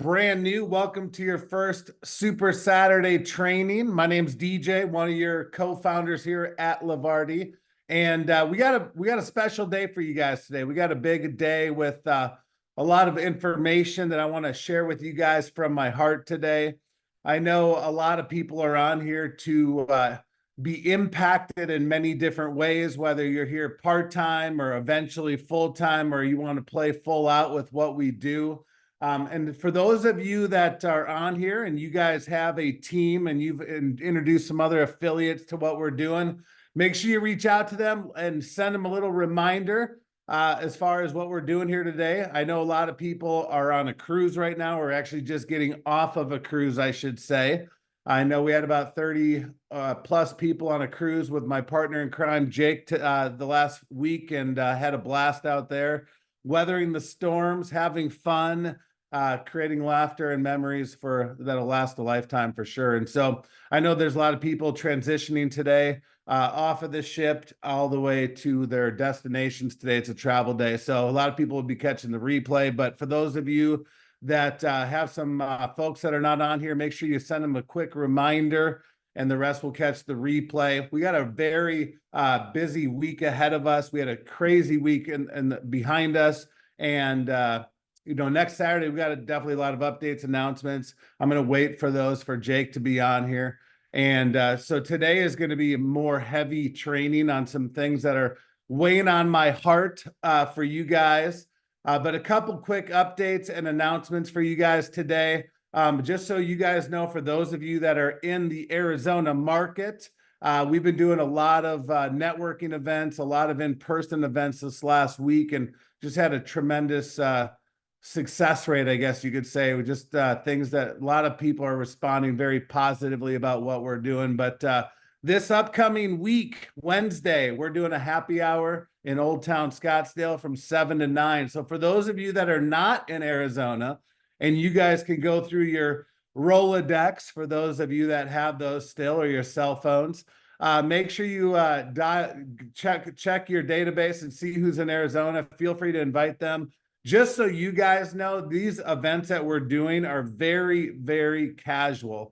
brand new, welcome to your first Super Saturday training. My name's DJ, one of your co-founders here at Levarti, and we got a special day for you guys today. We got a big day with a lot of information that I want to share with you guys from my heart today. I know a lot of people are on here to be impacted in many different ways, whether you're here part-time or eventually full-time, or you want to play full out with what we do. And for those of you that are on here and you guys have a team and you've introduced some other affiliates to what we're doing, make sure you reach out to them and send them a little reminder as far as what we're doing here today. I know a lot of people are on a cruise right now. We're actually just getting off of a cruise, I should say. I know we had about 30 plus people on a cruise with my partner in crime, Jake, the last week, and had a blast out there, weathering the storms, having fun, creating laughter and memories that'll last a lifetime for sure. And so I know there's a lot of people transitioning today off of the ship all the way to their destinations today. It's a travel day. So a lot of people will be catching the replay, but for those of you that have some folks that are not on here, make sure you send them a quick reminder and the rest will catch the replay. We got a very busy week ahead of us. We had a crazy week behind us. And, next Saturday, we got definitely a lot of updates, announcements. I'm going to wait for those for Jake to be on here. And so today is going to be more heavy training on some things that are weighing on my heart for you guys. But a couple quick updates and announcements for you guys today. Just so you guys know, for those of you that are in the Arizona market, we've been doing a lot of networking events, a lot of in-person events this last week, and just had a tremendous success rate, I guess you could say. With just things that a lot of people are responding very positively about what we're doing. But this upcoming week, Wednesday, we're doing a happy hour in Old Town Scottsdale from 7 to 9. So for those of you that are not in Arizona, and you guys can go through your Rolodex, for those of you that have those still, or your cell phones, make sure you check your database and see who's in Arizona. Feel free to invite them. Just so you guys know, these events that we're doing are very, very casual.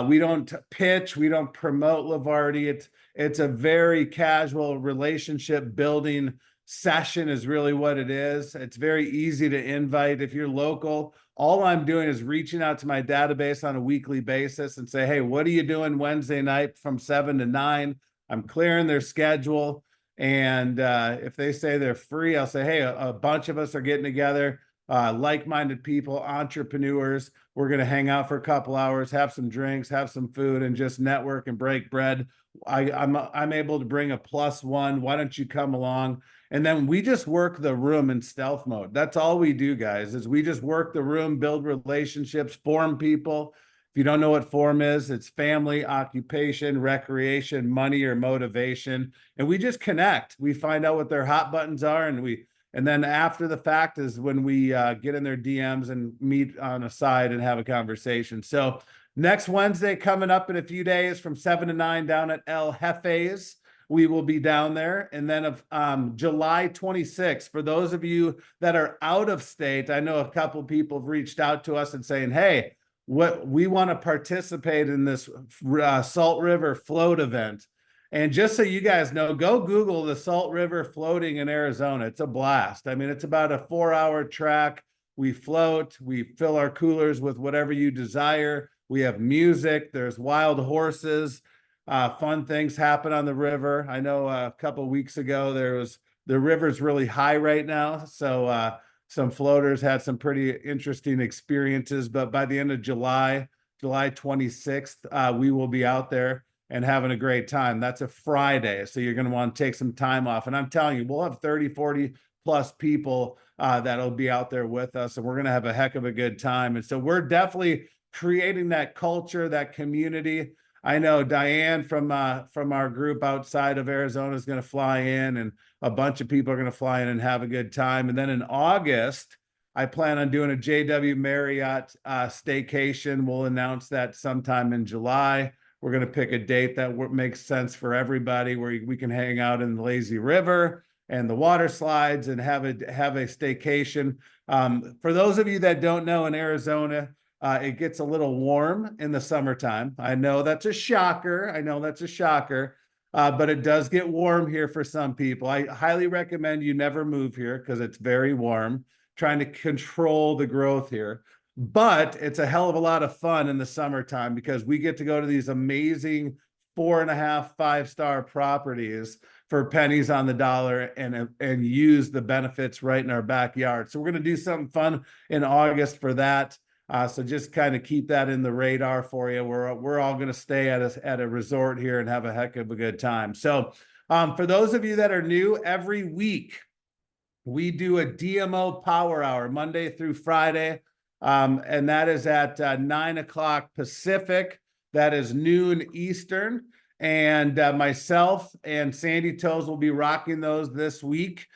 We don't pitch, we don't promote Levarti. It's a very casual relationship building session is really what it is. It's very easy to invite. If you're local, all I'm doing is reaching out to my database on a weekly basis and say, hey, what are you doing Wednesday night from 7 to 9? I'm clearing their schedule. And if they say they're free, I'll say, hey, a bunch of us are getting together, like-minded people, entrepreneurs. We're going to hang out for a couple hours, have some drinks, have some food, and just network and break bread. I'm able to bring a +1. Why don't you come along? And then we just work the room in stealth mode. That's all we do, guys, is we just work the room, build relationships, form people. If you don't know what form is, it's family, occupation, recreation, money, or motivation. And we just connect. We find out what their hot buttons are, and then after the fact is when we get in their DMs and meet on a side and have a conversation. So next Wednesday, coming up in a few days from 7 to 9 down at El Jefe's, we will be down there. And then of July 26th, for those of you that are out of state, I know a couple of people have reached out to us and saying, hey, what we want to participate in this Salt River float event. And just so you guys know, go Google the Salt River floating in Arizona. It's a blast. I mean, it's about a 4-hour track. We float, we fill our coolers with whatever you desire. We have music, there's wild horses, fun things happen on the river. I know a couple of weeks ago, the river's really high right now. So some floaters had some pretty interesting experiences, but by the end of July 26th, we will be out there and having a great time. That's a Friday, so you're going to want to take some time off. And I'm telling you, we'll have 30, 40 plus people that'll be out there with us, and we're going to have a heck of a good time. And so we're definitely creating that culture, that community. I know Diane from our group outside of Arizona is going to fly in, and a bunch of people are going to fly in and have a good time. And then in August, I plan on doing a JW Marriott staycation. We'll announce that sometime in July. We're going to pick a date that makes sense for everybody, where we can hang out in the lazy river and the water slides and have a staycation. For those of you that don't know, in Arizona, it gets a little warm in the summertime. I know that's a shocker. But it does get warm here for some people. I highly recommend you never move here because it's very warm, trying to control the growth here. But it's a hell of a lot of fun in the summertime because we get to go to these amazing 4.5, 5-star properties for pennies on the dollar and use the benefits right in our backyard. So we're going to do something fun in August for that. So just kind of keep that in the radar for you. We're all going to stay at a resort here and have a heck of a good time. So for those of you that are new, every week we do a DMO Power Hour Monday through Friday, and that is at 9 o'clock Pacific. That is noon Eastern. And myself and Sandy Toes will be rocking those this week.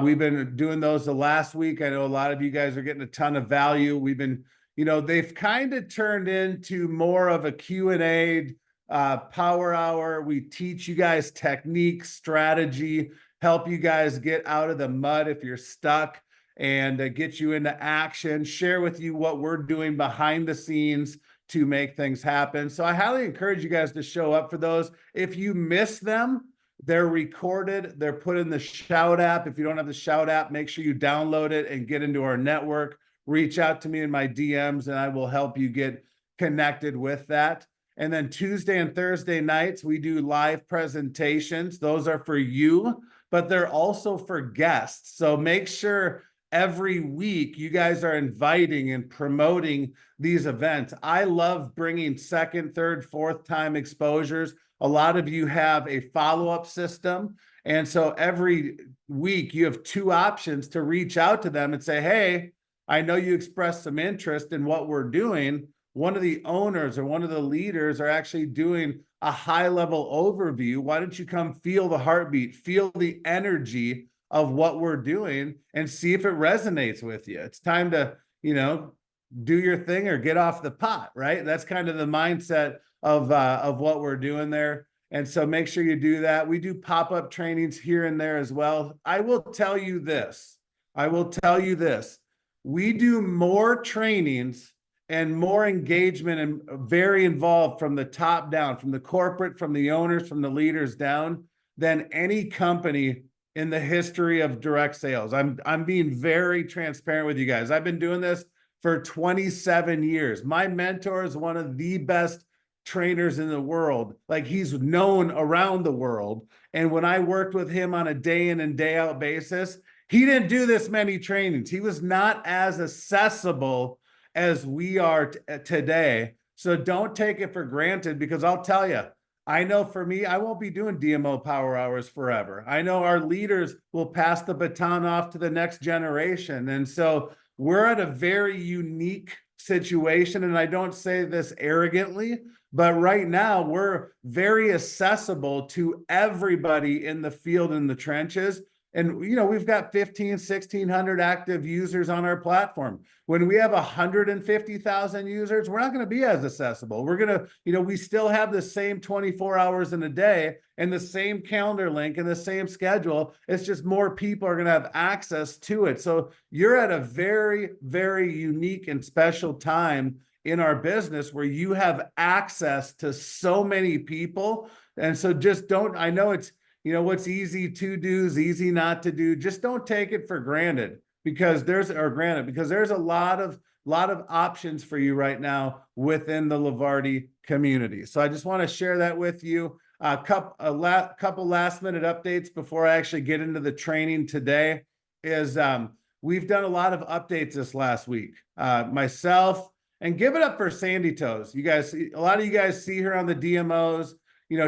We've been doing those the last week. I know a lot of you guys are getting a ton of value. We've been, they've kind of turned into more of a Q&A power hour. We teach you guys technique, strategy, help you guys get out of the mud if you're stuck, and get you into action, share with you what we're doing behind the scenes to make things happen. So I highly encourage you guys to show up for those. If you miss them, they're recorded. They're put in the Shout app. If you don't have the Shout app, make sure you download it and get into our network. Reach out to me in my DMs and I will help you get connected with that. And then Tuesday and Thursday nights, we do live presentations. Those are for you, but they're also for guests. So make sure every week you guys are inviting and promoting these events. I love bringing second, third, fourth time exposures. A lot of you have a follow-up system. And so every week you have two options to reach out to them and say, hey, I know you expressed some interest in what we're doing. One of the owners or one of the leaders are actually doing a high-level overview. Why don't you come feel the heartbeat, feel the energy of what we're doing and see if it resonates with you. It's time to, do your thing or get off the pot, right? That's kind of the mindset of what we're doing there. And so make sure you do that. We do pop-up trainings here and there as well. I will tell you this. We do more trainings and more engagement and very involved from the top down, from the corporate, from the owners, from the leaders down than any company in the history of direct sales. I'm being very transparent with you guys. I've been doing this for 27 years. My mentor is one of the best trainers in the world. Like, he's known around the world. And when I worked with him on a day in and day out basis, he didn't do this many trainings. He was not as accessible as we are today. So don't take it for granted, because I'll tell you, I know for me, I won't be doing DMO Power Hours forever. I know our leaders will pass the baton off to the next generation. And so we're at a very unique situation. And I don't say this arrogantly, but right now we're very accessible to everybody in the field, in the trenches. And, we've got 1,600 active users on our platform. When we have 150,000 users, we're not going to be as accessible. We're going to, we still have the same 24 hours in a day and the same calendar link and the same schedule. It's just more people are going to have access to it. So you're at a very, very unique and special time in our business where you have access to so many people. And so just don't, I know it's, what's easy to do is easy not to do. Just don't take it for granted, because there's a lot of options for you right now within the Levarti community. So I just want to share that with you. A couple last minute updates before I actually get into the training today is we've done a lot of updates this last week. Myself, and give it up for Sandy Toes. You guys, a lot of you guys see her on the DMOs.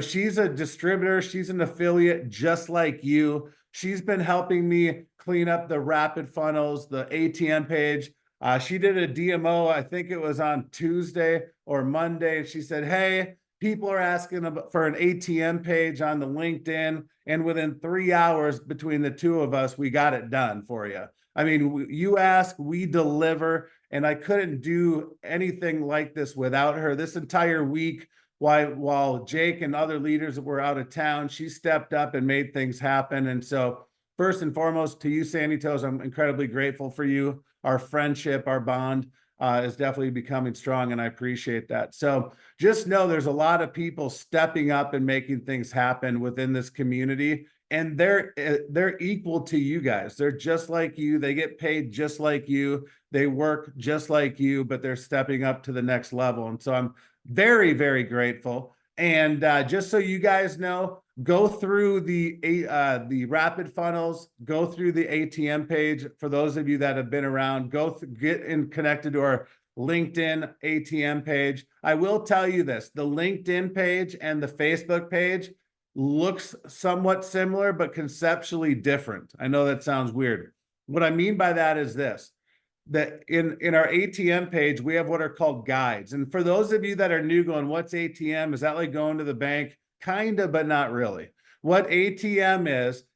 She's a distributor. She's an affiliate just like you. She's been helping me clean up the rapid funnels, the ATM page. She did a DMO, I think it was on Tuesday or Monday. And she said, hey, people are asking for an ATM page on the LinkedIn. And within 3 hours between the two of us, we got it done for you. I mean, you ask, we deliver. And I couldn't do anything like this without her. This entire week, while Jake and other leaders were out of town, she stepped up and made things happen. And so first and foremost, to you, Sandy Toes, I'm incredibly grateful for you. Our friendship, our bond is definitely becoming strong, and I appreciate that. So just know there's a lot of people stepping up and making things happen within this community, and they're equal to you guys. They're just like you. They get paid just like you. They work just like you, but they're stepping up to the next level. And so I'm very, very grateful. And just so you guys know, go through the rapid funnels, go through the ATM page. For those of you that have been around, get in connected to our LinkedIn ATM page. I will tell you this, the LinkedIn page and the Facebook page looks somewhat similar, but conceptually different. I know that sounds weird. What I mean by that is this, that in our ATM page, we have what are called guides. And for those of you that are new going, what's ATM? Is that like going to the bank? Kind of, but not really. What ATM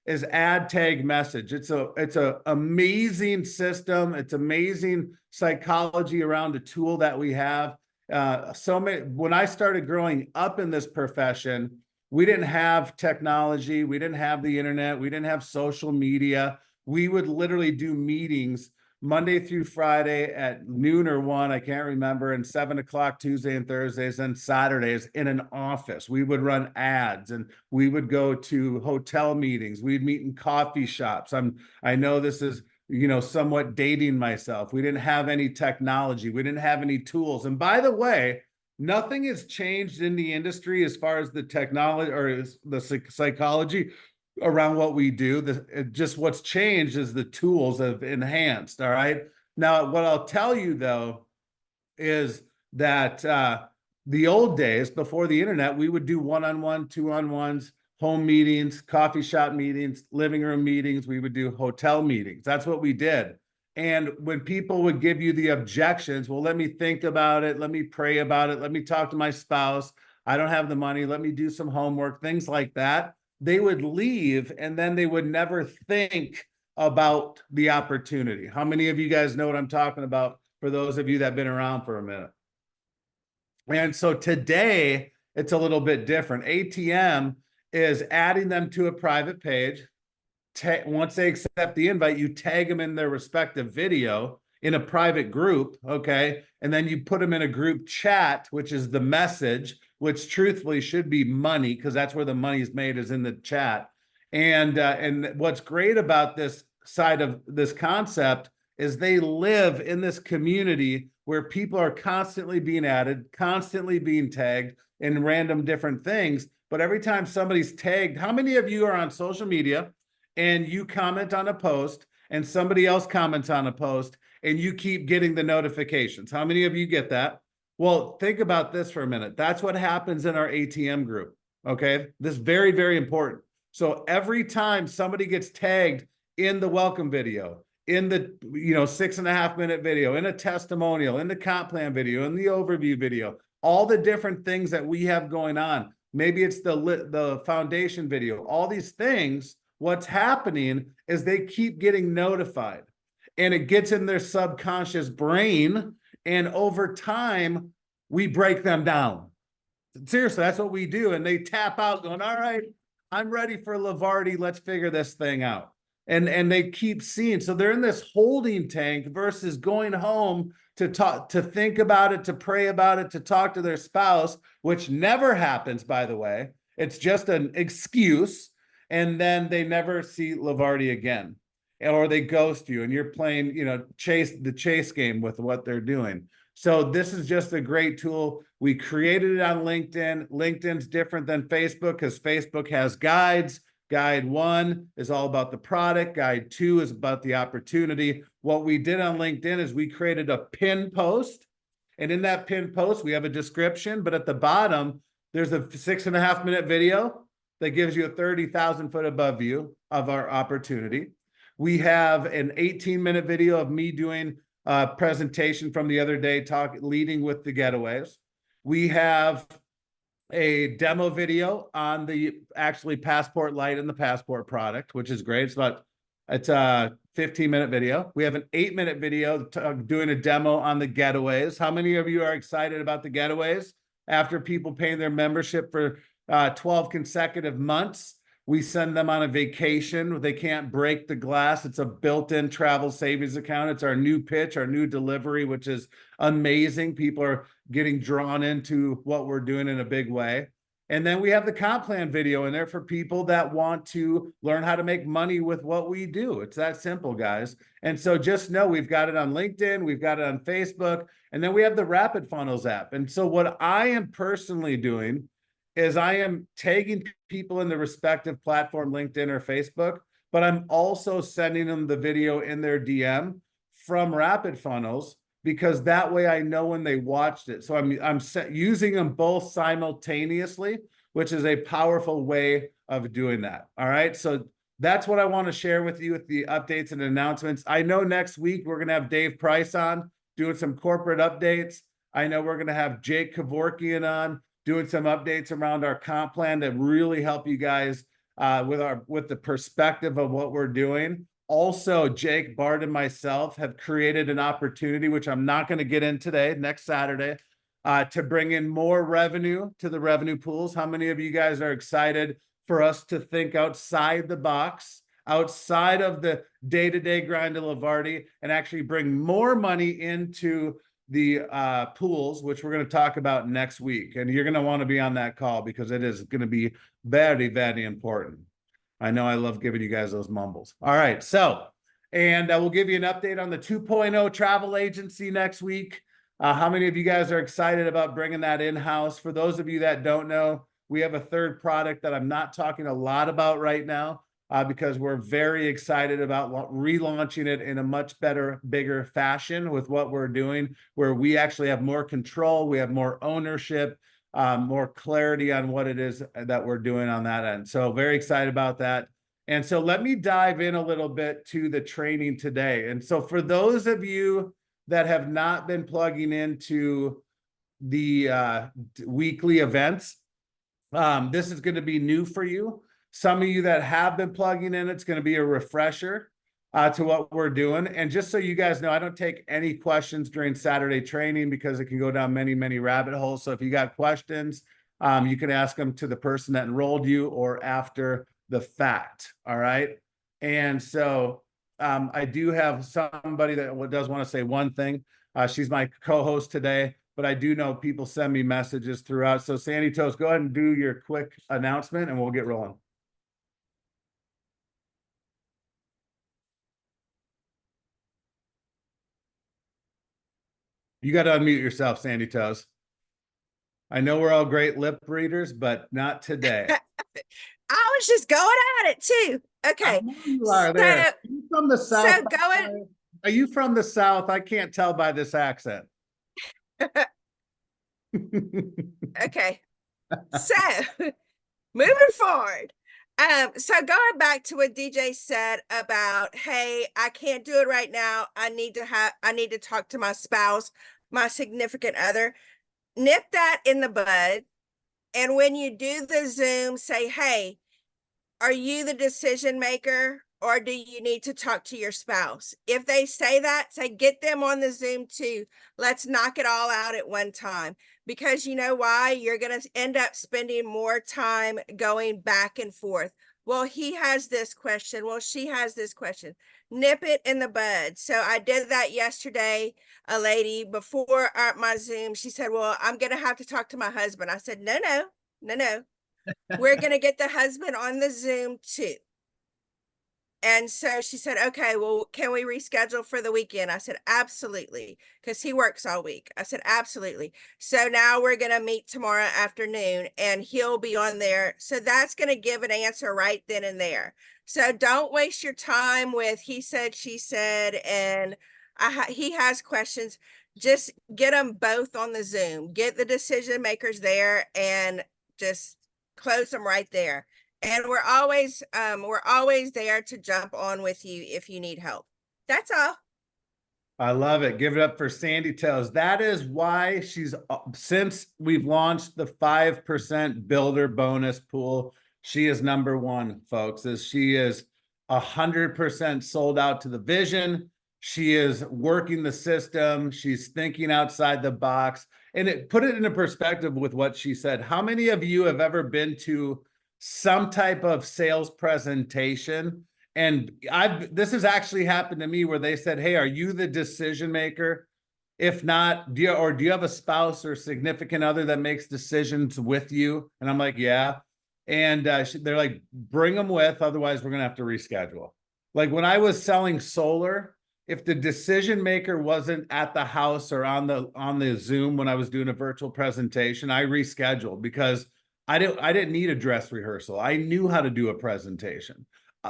is add tag message. It's a amazing system. It's amazing psychology around a tool that we have. When I started growing up in this profession, we didn't have technology. We didn't have the internet. We didn't have social media. We would literally do meetings Monday through Friday at noon or 1, I can't remember, and 7 o'clock Tuesday and Thursdays and Saturdays in an office. We would run ads and we would go to hotel meetings. We'd meet in coffee shops. I know this is, somewhat dating myself. We didn't have any technology. We didn't have any tools. And by the way, nothing has changed in the industry as far as the technology or the psychology around what we do. Just what's changed is the tools have enhanced. All right. Now, what I'll tell you though, is that the old days before the internet, we would do one-on-one, two-on-ones, home meetings, coffee shop meetings, living room meetings. We would do hotel meetings. That's what we did. And when people would give you the objections, well, let me think about it. Let me pray about it. Let me talk to my spouse. I don't have the money. Let me do some homework, things like that. They would leave and then they would never think about the opportunity. How many of you guys know what I'm talking about, for those of you that have been around for a minute? And so today it's a little bit different. ATM is adding them to a private page. Once they accept the invite, you tag them in their respective video in a private group, okay? And then you put them in a group chat, which is the message, which truthfully should be money, because that's where the money is made, is in the chat. And what's great about this side of this concept is they live in this community where people are constantly being added, constantly being tagged in random different things. But every time somebody's tagged, how many of you are on social media and you comment on a post and somebody else comments on a post and you keep getting the notifications? How many of you get that? Well, think about this for a minute. That's what happens in our ATM group, okay? This is very, very important. So every time somebody gets tagged in the welcome video, in the 6.5-minute video, in a testimonial, in the comp plan video, in the overview video, all the different things that we have going on, maybe it's the foundation video, all these things, what's happening is they keep getting notified and it gets in their subconscious brain. And over time, we break them down. Seriously, that's what we do. And they tap out going, all right, I'm ready for Levarti. Let's figure this thing out. And they keep seeing. So they're in this holding tank versus going home to talk, to think about it, to pray about it, to talk to their spouse, which never happens, by the way. It's just an excuse. And then they never see Levarti again. Or they ghost you and you're playing, the chase game with what they're doing. So this is just a great tool. We created it on LinkedIn. LinkedIn's different than Facebook because Facebook has guides. Guide 1 is all about the product. Guide 2 is about the opportunity. What we did on LinkedIn is we created a pin post. And in that pin post, we have a description, but at the bottom, there's a 6.5-minute video that gives you a 30,000-foot above view of our opportunity. We have an 18-minute video of me doing a presentation from the other day, leading with the getaways. We have a demo video on the actually Passport Lite and the Passport product, which is great. It's a 15-minute video. We have an 8-minute video doing a demo on the getaways. How many of you are excited about the getaways? After people paying their membership for 12 consecutive months, We send them on a vacation. They can't break the glass. It's a built-in travel savings account. It's our new pitch, our new delivery, which is amazing. People are getting drawn into what we're doing in a big way. And then we have the comp plan video in there for people that want to learn how to make money with what we do. It's that simple, guys. And so just know we've got it on LinkedIn, we've got it on Facebook, and then we have the Rapid Funnels app. And so what I am personally doing is I am tagging people in the respective platform, LinkedIn or Facebook, but I'm also sending them the video in their DM from Rapid Funnels, because that way I know when they watched it. So I'm using them both simultaneously, which is a powerful way of doing that. All right. So that's what I want to share with you with the updates and announcements. I know next week we're going to have Dave Price on doing some corporate updates. I know we're going to have Jake Kevorkian on doing some updates around our comp plan to really help you guys with the perspective of what we're doing. Also, Jake, Barton, and myself have created an opportunity, which I'm not going to get in today, next Saturday, to bring in more revenue to the revenue pools. How many of you guys are excited for us to think outside the box, outside of the day-to-day grind of Levarti, and actually bring more money into the pools, which we're going to talk about next week? And you're going to want to be on that call because it is going to be very, very important. I know I love giving you guys those mumbles. All right. So, and we'll give you an update on the 2.0 travel agency next week. How many of you guys are excited about bringing that in-house? For those of you that don't know, we have a third product that I'm not talking a lot about right now because we're very excited about relaunching it in a much better, bigger fashion with what we're doing, where we actually have more control, we have more ownership, more clarity on what it is that we're doing on that end. So very excited about that. And so let me dive in a little bit to the training today. And so for those of you that have not been plugging into the weekly events, this is going to be new for you. Some of you that have been plugging in, it's going to be a refresher to what we're doing. And just so you guys know, I don't take any questions during Saturday training because it can go down many, many rabbit holes. So if you got questions, you can ask them to the person that enrolled you or after the fact. All right. And so I do have somebody that does want to say one thing. She's my co-host today, but I do know people send me messages throughout. So Sandy Toast, go ahead and do your quick announcement and we'll get rolling. You got to unmute yourself, Sandy Toes. I know we're all great lip readers, but not today. I was just going at it too. Okay. You are there. Are you from the South? So going. Are you from the South? I can't tell by this accent. Okay. So moving forward. So going back to what DJ said about, hey, I can't do it right now. I need to talk to my spouse, my significant other. Nip that in the bud. And when you do the Zoom, say, hey, are you the decision maker or do you need to talk to your spouse? If they say that, say, get them on the Zoom too. Let's knock it all out at one time. Because you know why? You're going to end up spending more time going back and forth. Well, he has this question. Well, she has this question. Nip it in the bud. So I did that yesterday. A lady before my Zoom, she said, well, I'm going to have to talk to my husband. I said, no. We're going to get the husband on the Zoom too. And so she said, okay, well, can we reschedule for the weekend? I said, absolutely, because he works all week. I said, absolutely. So now we're going to meet tomorrow afternoon and he'll be on there. So that's going to give an answer right then and there. So don't waste your time with he said, she said, and he has questions. Just get them both on the Zoom. Get the decision makers there and just close them right there. And we're always there to jump on with you if you need help. That's all. I love it. Give it up for Sandy Toes. That is why she's, since we've launched the 5% builder bonus pool, she is number one, folks. As she is 100% sold out to the vision. She is working the system. She's thinking outside the box. And put it into perspective with what she said. How many of you have ever been to some type of sales presentation. And this has actually happened to me where they said, hey, are you the decision maker? If not, do you have a spouse or significant other that makes decisions with you? And I'm like, yeah. And they're like, bring them with, otherwise we're going to have to reschedule. Like when I was selling solar, if the decision maker wasn't at the house or on the Zoom when I was doing a virtual presentation, I rescheduled because I didn't need a dress rehearsal. I knew how to do a presentation.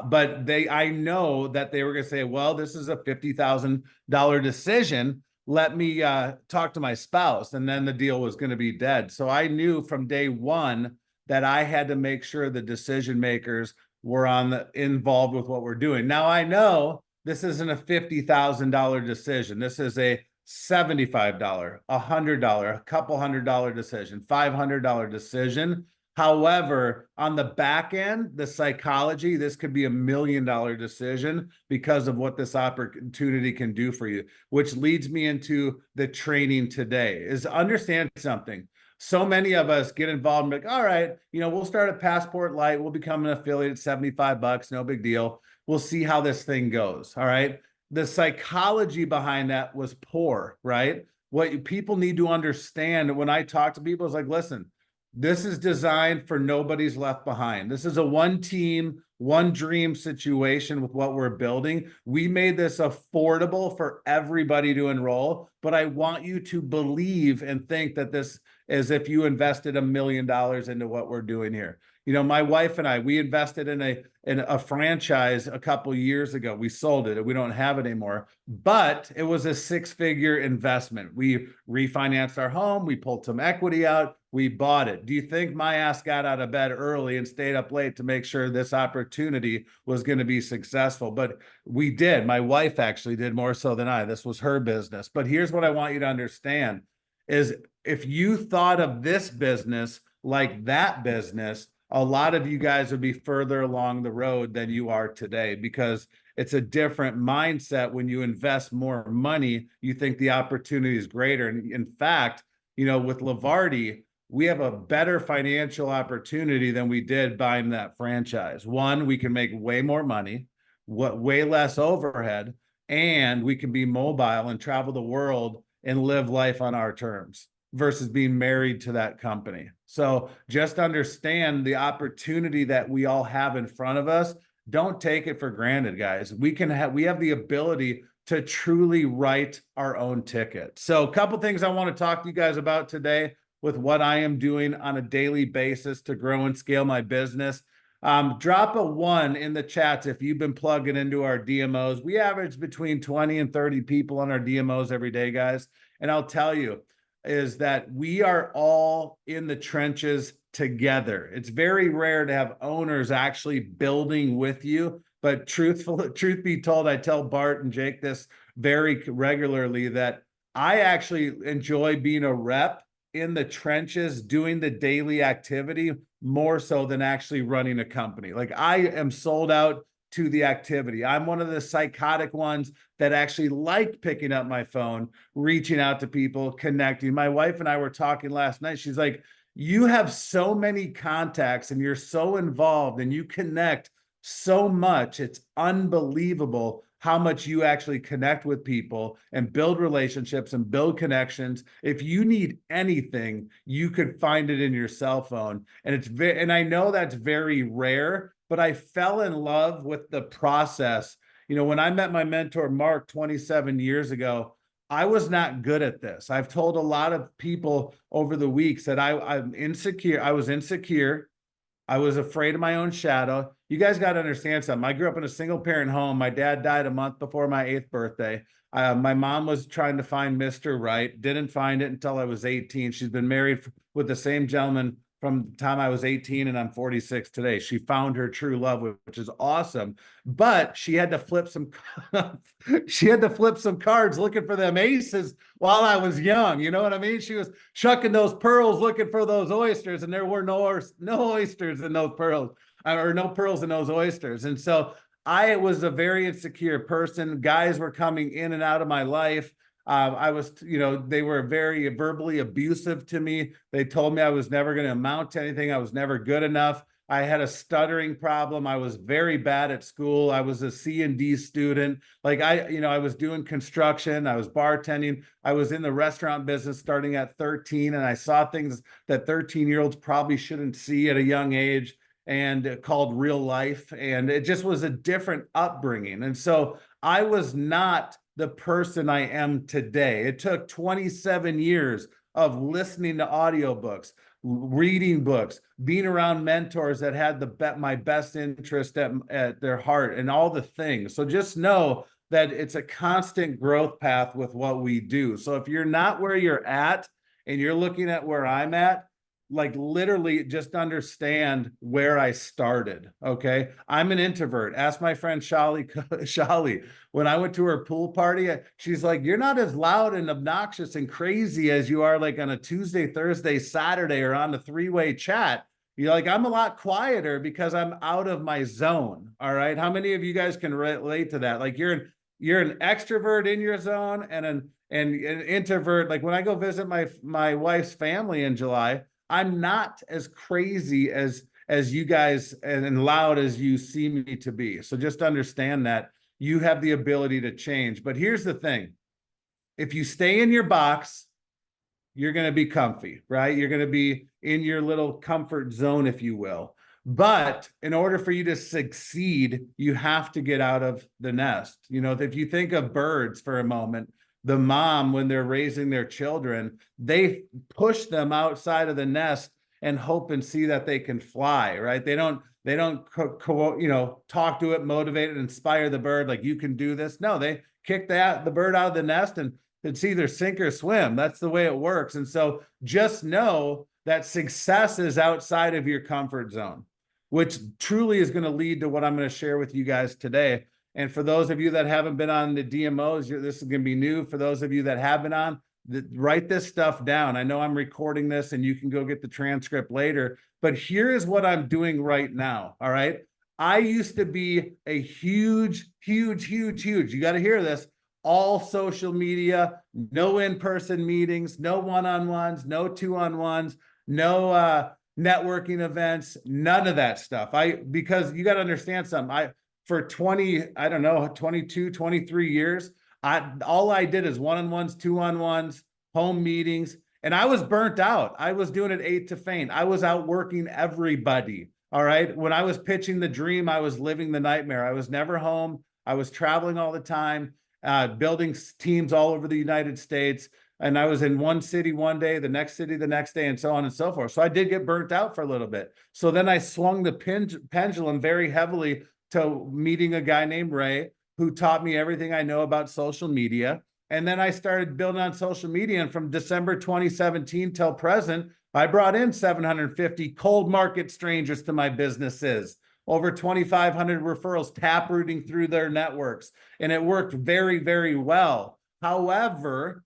But I know that they were going to say, well, this is a $50,000 decision. Let me talk to my spouse. And then the deal was going to be dead. So I knew from day one that I had to make sure the decision makers were involved with what we're doing. Now I know this isn't a $50,000 decision. This is a $75, $100, a couple $100 decision, $500 decision. However, on the back end, the psychology, this could be $1 million decision because of what this opportunity can do for you, which leads me into the training today is understand something. So many of us get involved and be like, all right, we'll start at Passport Light. We'll become an affiliate at $75. No big deal. We'll see how this thing goes. All right. The psychology behind that was poor, right? What people need to understand when I talk to people is like, listen, this is designed for nobody's left behind. This is a one team, one dream situation with what we're building. We made this affordable for everybody to enroll, but I want you to believe and think that this is if you invested $1 million into what we're doing here. My wife and I, we invested in a franchise a couple years ago. We sold it. We don't have it anymore, but it was a 6-figure investment. We refinanced our home. We pulled some equity out. We bought it. Do you think my ass got out of bed early and stayed up late to make sure this opportunity was going to be successful? But we did. My wife actually did more so than I. This was her business. But here's what I want you to understand is if you thought of this business like that business, a lot of you guys would be further along the road than you are today because it's a different mindset. When you invest more money, you think the opportunity is greater. And in fact, with Levarti, we have a better financial opportunity than we did buying that franchise. One, we can make way more money, way less overhead, and we can be mobile and travel the world and live life on our terms versus being married to that company. So just understand the opportunity that we all have in front of us. Don't take it for granted, guys. We have the ability to truly write our own ticket. So a couple things I want to talk to you guys about today with what I am doing on a daily basis to grow and scale my business. Drop a 1 in the chats if you've been plugging into our DMOs. We average between 20 and 30 people on our DMOs every day, guys. And I'll tell you is that we are all in the trenches together. It's very rare to have owners actually building with you. But truth be told, I tell Bart and Jake this very regularly that I actually enjoy being a rep in the trenches, doing the daily activity more so than actually running a company. Like I am sold out to the activity. I'm one of the psychotic ones that actually like picking up my phone, reaching out to people, connecting. My wife and I were talking last night. She's like, you have so many contacts and you're so involved and you connect so much. It's unbelievable how much you actually connect with people and build relationships and build connections. If you need anything, you could find it in your cell phone. And I know that's very rare, but I fell in love with the process. When I met my mentor, Mark, 27 years ago, I was not good at this. I've told a lot of people over the weeks that I'm insecure. I was insecure. I was afraid of my own shadow. You guys got to understand something. I grew up in a single parent home. My dad died a month before my 8th birthday. My mom was trying to find Mr. Right. Didn't find it until I was 18. She's been married with the same gentleman from the time I was 18 and I'm 46 today. She found her true love, which is awesome. But she had to flip some cards looking for them aces while I was young. You know what I mean? She was shucking those pearls looking for those oysters, and there were no oysters in those pearls, or no pearls in those oysters. And so I was a very insecure person. Guys were coming in and out of my life. They were very verbally abusive to me. They told me I was never going to amount to anything. I was never good enough. I had a stuttering problem. I was very bad at school. I was a C&D student. Like I was doing construction. I was bartending. I was in the restaurant business starting at 13, and I saw things that 13-year-olds probably shouldn't see at a young age, and called real life. And it just was a different upbringing. And so I was not the person I am today. It took 27 years of listening to audiobooks, reading books, being around mentors that had my best interest at their heart, and all the things. So just know that it's a constant growth path with what we do. So if you're not where you're at and you're looking at where I'm at, like literally just understand where I started. Okay. I'm an introvert. Ask my friend Shali. When I went to her pool party, she's like, you're not as loud and obnoxious and crazy as you are like on a Tuesday, Thursday, Saturday, or on the three-way chat. You're like, I'm a lot quieter because I'm out of my zone. All right. How many of you guys can relate to that? Like you're an extrovert in your zone and an introvert. Like when I go visit my wife's family in July, I'm not as crazy as you guys and loud as you see me to be. So just understand that you have the ability to change. But here's the thing. If you stay in your box, you're going to be comfy, right? You're going to be in your little comfort zone, if you will. But in order for you to succeed, you have to get out of the nest. You know, if you think of birds for a moment, the mom, when they're raising their children, they push them outside of the nest and hope and see that they can fly, right? They don't talk to it, motivate it, inspire the bird like you can do this. No, they kick the bird out of the nest, and it's either sink or swim. That's the way it works. And so just know that success is outside of your comfort zone, which truly is going to lead to what I'm going to share with you guys today. And for those of you that haven't been on the DMOs, this is going to be new. For those of you that have been on, write this stuff down. I know I'm recording this and you can go get the transcript later, but here is what I'm doing right now. All right. I used to be a huge, you got to hear this, all social media, no in-person meetings, no one-on-ones, no two-on-ones, no networking events, none of that stuff. Because you got to understand something. For 22, 23 years, all I did is one-on-ones, two-on-ones, home meetings, and I was burnt out. I was doing it 8 to faint. I was out working everybody. All right. When I was pitching the dream, I was living the nightmare. I was never home. I was traveling all the time, building teams all over the United States. And I was in one city one day, the next city the next day, and so on and so forth. So I did get burnt out for a little bit. So then I swung the pendulum very heavily to meeting a guy named Ray, who taught me everything I know about social media. And then I started building on social media. And from December 2017 till present, I brought in 750 cold market strangers to my businesses, over 2,500 referrals, taprooting through their networks. And it worked very, very well. However,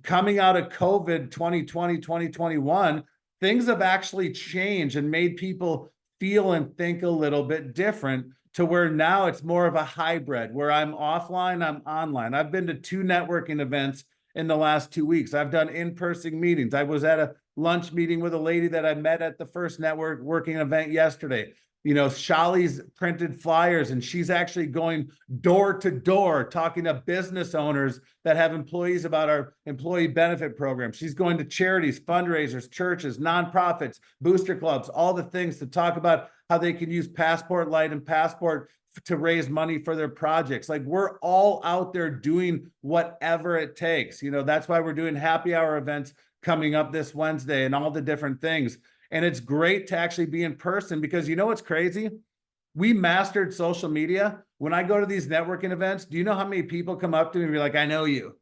coming out of COVID 2020, 2021, things have actually changed and made people feel and think a little bit different, to where now it's more of a hybrid, where I'm offline, I'm online. I've been to 2 networking events in the last 2 weeks. I've done in-person meetings. I was at a lunch meeting with a lady that I met at the first networking event yesterday. You know, Shali's printed flyers, and she's actually going door to door talking to business owners that have employees about our employee benefit program. She's going to charities, fundraisers, churches, nonprofits, booster clubs, all the things to talk about how they can use Passport Light and Passport to raise money for their projects. Like, we're all out there doing whatever it takes. You know, that's why we're doing happy hour events coming up this Wednesday and all the different things. And it's great to actually be in person, because you know what's crazy? We mastered social media. When I go to these networking events, do you know how many people come up to me and be like, I know you?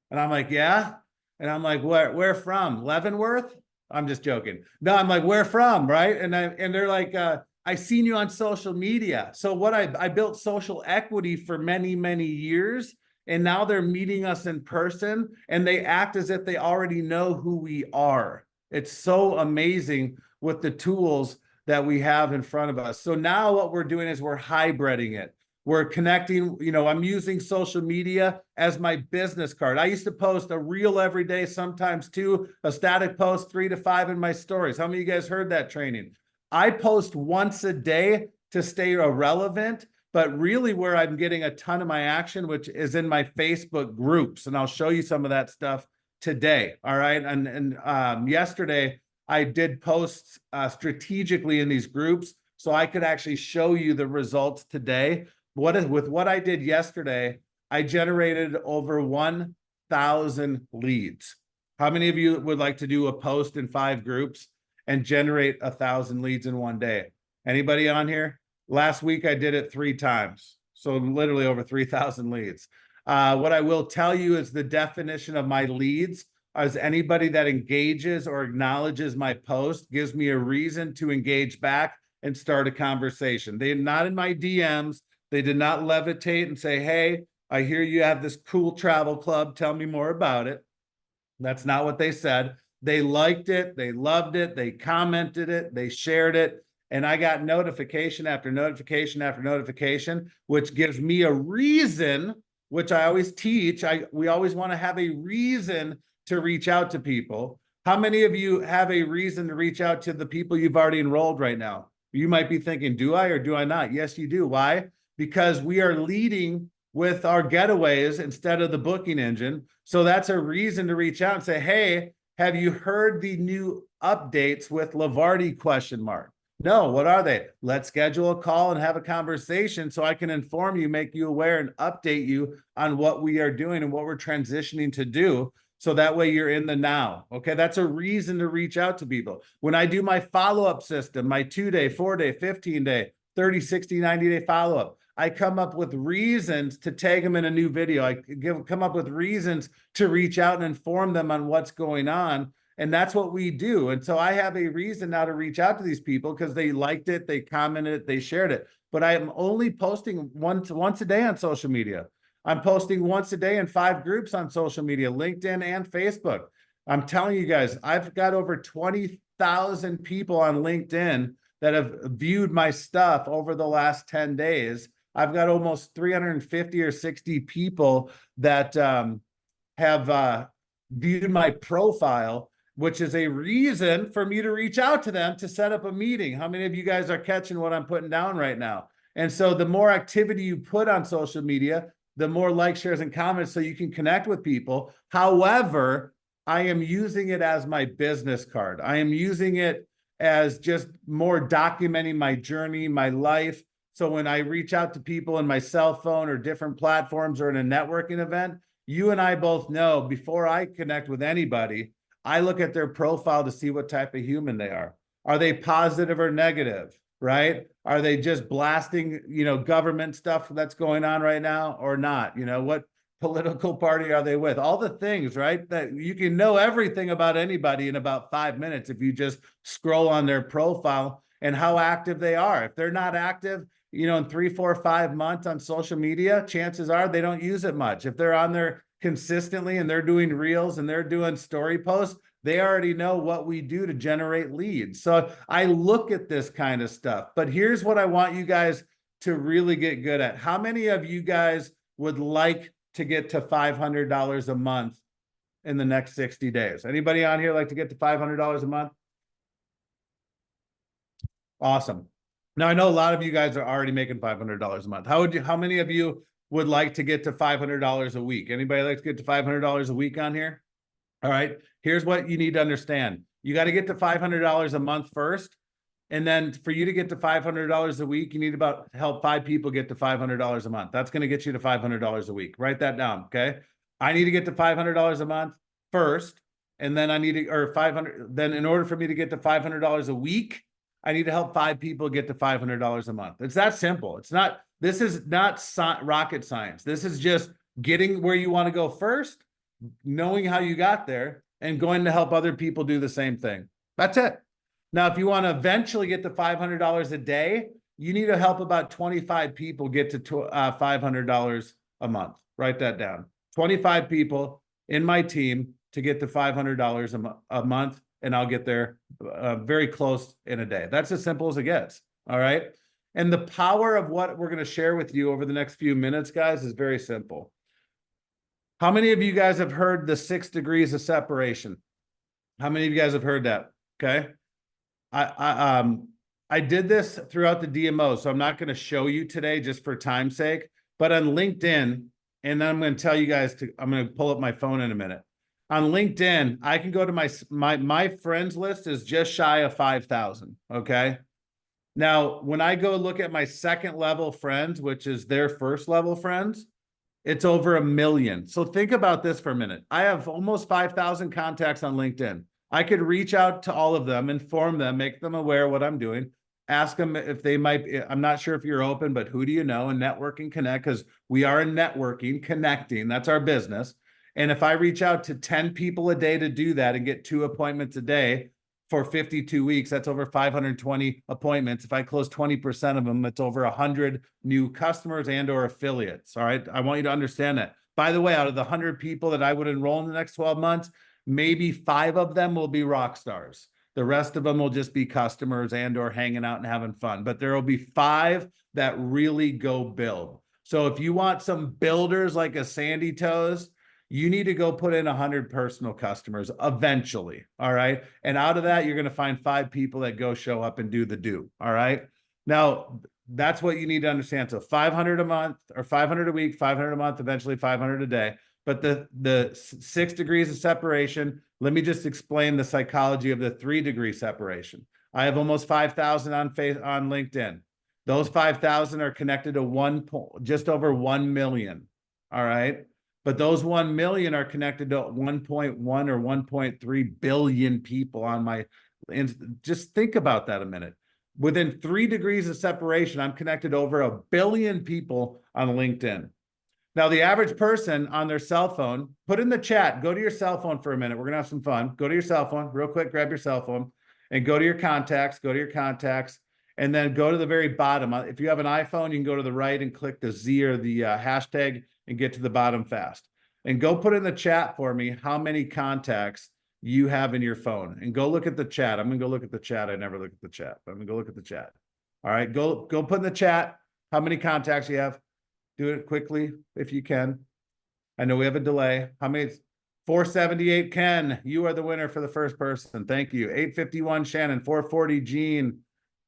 And I'm like, yeah. And I'm like, where from? Leavenworth? I'm just joking. No, I'm like, where from? Right. And they're like, I seen you on social media. So what I built social equity for many, many years. And now they're meeting us in person, and they act as if they already know who we are. It's so amazing with the tools that we have in front of us. So now what we're doing is we're hybriding it. We're connecting, you know, I'm using social media as my business card. I used to post a reel every day, sometimes 2, a static post 3 to 5 in my stories. How many of you guys heard that training? I post once a day to stay relevant, but really where I'm getting a ton of my action, which is in my Facebook groups. And I'll show you some of that stuff today. All right. And yesterday I did posts strategically in these groups so I could actually show you the results today. With what I did yesterday, I generated over 1,000 leads. How many of you would like to do a post in 5 groups and generate 1,000 leads in one day? Anybody on here? Last week I did it 3 times. So literally over 3,000 leads. What I will tell you is the definition of my leads is anybody that engages or acknowledges my post, gives me a reason to engage back and start a conversation. They're not in my DMs. They did not levitate and say, hey, I hear you have this cool travel club. Tell me more about it. That's not what they said. They liked it. They loved it. They commented it. They shared it. And I got notification after notification after notification, which gives me a reason, which I always teach. We always want to have a reason to reach out to people. How many of you have a reason to reach out to the people you've already enrolled right now? You might be thinking, do I or do I not? Yes, you do. Why? Because we are leading with our getaways instead of the booking engine. So that's a reason to reach out and say, hey, have you heard the new updates with Levarti ? No, what are they? Let's schedule a call and have a conversation so I can inform you, make you aware, and update you on what we are doing and what we're transitioning to do. So that way you're in the now. Okay, that's a reason to reach out to people. When I do my follow-up system, my 2-day, 4-day, 15-day, 30, 60, 90-day follow-up, I come up with reasons to tag them in a new video. I come up with reasons to reach out and inform them on what's going on. And that's what we do. And so I have a reason now to reach out to these people because they liked it, they commented, they shared it. But I am only posting once a day on social media. I'm posting once a day in 5 groups on social media, LinkedIn and Facebook. I'm telling you guys, I've got over 20,000 people on LinkedIn that have viewed my stuff over the last 10 days. I've got almost 350 or 60 people that have viewed my profile, which is a reason for me to reach out to them to set up a meeting. How many of you guys are catching what I'm putting down right now? And so the more activity you put on social media, the more likes, shares, and comments so you can connect with people. However, I am using it as my business card. I am using it as just more documenting my journey, my life. So when I reach out to people in my cell phone or different platforms or in a networking event, you and I both know before I connect with anybody, I look at their profile to see what type of human they are. Are they positive or negative, right? Are they just blasting, government stuff that's going on right now or not? What political party are they with? All the things, right? That you can know everything about anybody in about 5 minutes if you just scroll on their profile and how active they are. If they're not active, in 3, 4, 5 months on social media, chances are they don't use it much. If they're on there consistently and they're doing reels and they're doing story posts, they already know what we do to generate leads. So I look at this kind of stuff, but here's what I want you guys to really get good at. How many of you guys would like to get to $500 a month in the next 60 days? Anybody on here like to get to $500 a month? Awesome. Now I know a lot of you guys are already making $500 a month. How many of you would like to get to $500 a week? Anybody like to get to $500 a week on here? All right. Here's what you need to understand. You got to get to $500 a month first. And then for you to get to $500 a week, you need about help 5 people get to $500 a month. That's going to get you to $500 a week. Write that down. Okay. I need to get to $500 a month first. And then I need to, or 500, then in order for me to get to $500 a week, I need to help 5 people get to $500 a month. It's that simple. This is not rocket science. This is just getting where you want to go first, knowing how you got there, and going to help other people do the same thing. That's it. Now, if you want to eventually get to $500 a day, you need to help about 25 people get to $500 a month. Write that down. 25 people in my team to get to $500 a month, and I'll get there very close in a day. That's as simple as it gets. All right. And the power of what we're going to share with you over the next few minutes, guys, is very simple. How many of you guys have heard the 6 degrees of separation? How many of you guys have heard that? Okay. I did this throughout the DMO, so I'm not going to show you today just for time's sake, but on LinkedIn, and then I'm going to tell you guys I'm going to pull up my phone in a minute. On LinkedIn, I can go to my friends list is just shy of 5,000. Okay. Now, when I go look at my second level friends, which is their first level friends, it's over 1 million. So think about this for a minute. I have almost 5,000 contacts on LinkedIn. I could reach out to all of them, inform them, make them aware of what I'm doing, ask them if they might, I'm not sure if you're open, but who do you know? And network and connect, because we are in networking, connecting, that's our business. And if I reach out to 10 people a day to do that and get 2 appointments a day for 52 weeks, that's over 520 appointments. If I close 20% of them, it's over 100 new customers and or affiliates. All right. I want you to understand that. By the way, out of the 100 people that I would enroll in the next 12 months, maybe 5 of them will be rock stars. The rest of them will just be customers and or hanging out and having fun. But there will be 5 that really go build. So if you want some builders like a Sandy Toes, you need to go put in 100 personal customers eventually. All right. And out of that, you're going to find 5 people that go show up and do the do. All right. Now, that's what you need to understand. So 500 a month or 500 a week, 500 a month, eventually 500 a day. But the 6 degrees of separation, let me just explain the psychology of the 3-degree separation. I have almost 5,000 on LinkedIn. Those 5,000 are connected to just over 1 million. All right. But those 1 million are connected to 1.1 or 1.3 billion people on my, and just think about that a minute. Within 3 degrees of separation, I'm connected to over 1 billion people on LinkedIn. Now, the average person on their cell phone, put in the chat, go to your cell phone for a minute. We're going to have some fun. Go to your cell phone real quick, grab your cell phone and go to your contacts, and then go to the very bottom. If you have an iPhone, you can go to the right and click the Z or the hashtag and get to the bottom fast. And go put in the chat for me how many contacts you have in your phone. And go look at the chat. I'm going to go look at the chat. I never look at the chat, but I'm going to go look at the chat. All right, go put in the chat how many contacts you have. Do it quickly if you can. I know we have a delay. How many? 478 Ken, you are the winner for the first person. Thank you. 851 Shannon, 440 Gene.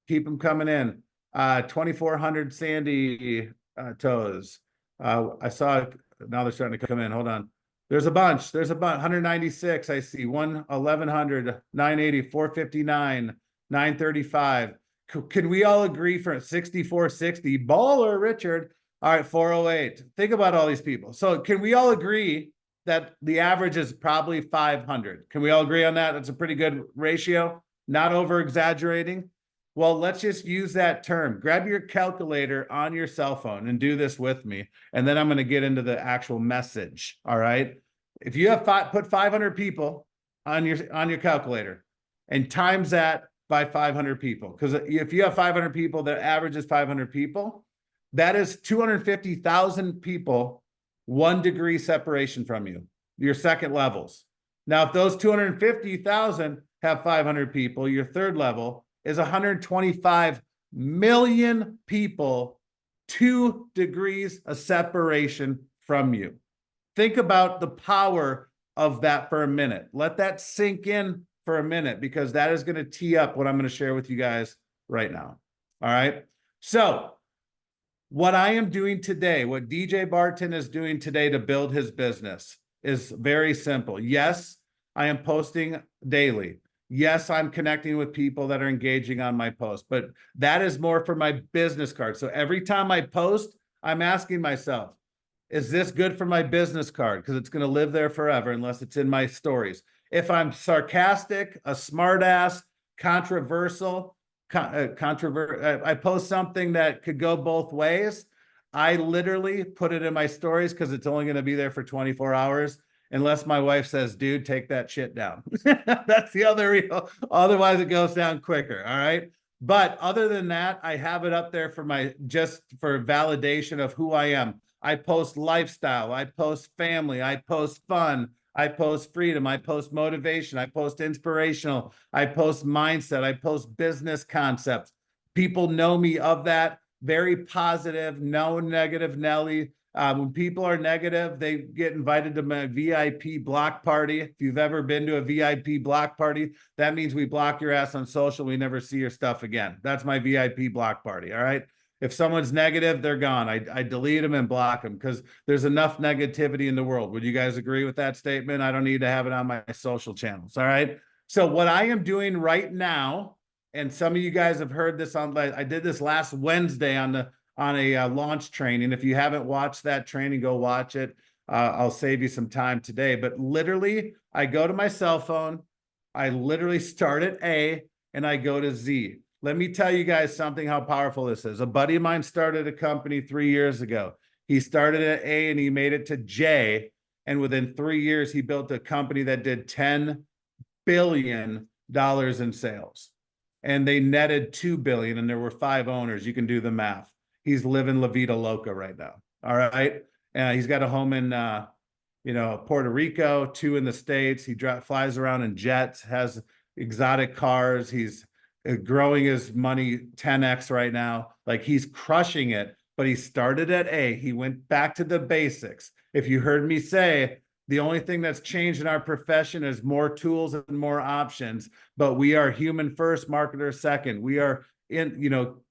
Keep them coming in. 2,400 Sandy Toes. I saw now they're starting to come in. Hold on. There's a bunch. 196. I see 1,100, 980, 459, 935. Can we all agree for 6460? Baller, Richard. All right, 408. Think about all these people. So can we all agree that the average is probably 500? Can we all agree on that? That's a pretty good ratio. Not over exaggerating. Well, let's just use that term. Grab your calculator on your cell phone and do this with me. And then I'm going to get into the actual message. All right. If you have put 500 people on your calculator and times that by 500 people, because if you have 500 people, the average is 500 people. That is 250,000 people, 1 degree separation from you, your second levels. Now, if those 250,000 have 500 people, your third level is 125 million people, 2 degrees of separation from you. Think about the power of that for a minute. Let that sink in for a minute, because that is going to tee up what I'm going to share with you guys right now. All right. So what I am doing today, what DJ Barton is doing today to build his business is very simple. Yes, I am posting daily. Yes, I'm connecting with people that are engaging on my post, but that is more for my business card. So every time I post, I'm asking myself, is this good for my business card? Because it's going to live there forever unless it's in my stories. If I'm sarcastic, a smartass, controversial, I post something that could go both ways, I literally put it in my stories because it's only going to be there for 24 hours. Unless my wife says, dude, take that shit down. That's the other real. Otherwise, it goes down quicker. All right. But other than that, I have it up there for just for validation of who I am. I post lifestyle. I post family. I post fun. I post freedom. I post motivation. I post inspirational. I post mindset. I post business concepts. People know me of that. Very positive, no negative Nelly. When people are negative, they get invited to my VIP block party. If you've ever been to a VIP block party, that means we block your ass on social. We never see your stuff again. That's my VIP block party. All right. If someone's negative, they're gone. I delete them and block them because there's enough negativity in the world. Would you guys agree with that statement? I don't need to have it on my social channels. All right. So what I am doing right now, and some of you guys have heard this I did this last Wednesday on a launch training. If you haven't watched that training, go watch it. I'll save you some time today. But literally, I go to my cell phone. I literally start at A and I go to Z. Let me tell you guys something, how powerful this is. A buddy of mine started a company 3 years ago. He started at A and he made it to J. And within 3 years, he built a company that did $10 billion in sales. And they netted 2 billion and there were 5 owners. You can do the math. He's living La Vida Loca right now. All right. He's got a home in, Puerto Rico, 2 in the States. He flies around in jets, has exotic cars. He's growing his money 10x right now. Like he's crushing it, but he started at A. He went back to the basics. If you heard me say, the only thing that's changed in our profession is more tools and more options, but we are human first, marketer second. We are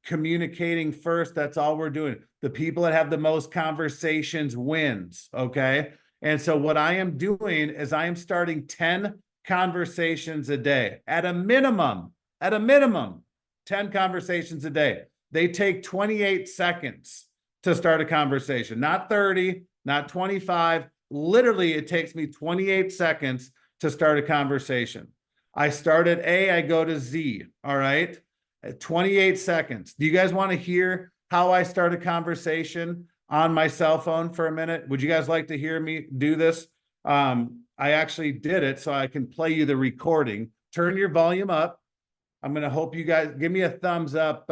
communicating first. That's all we're doing. The people that have the most conversations wins. Okay. And so what I am doing is I am starting 10 conversations a day at a minimum, 10 conversations a day. They take 28 seconds to start a conversation, not 30, not 25. Literally, it takes me 28 seconds to start a conversation. I start at A, I go to Z. All right. 28 seconds. Do you guys want to hear how I start a conversation on my cell phone for a minute? Would you guys like to hear me do this? I actually did it so I can play you the recording. Turn your volume up. I'm going to hope you guys give me a thumbs up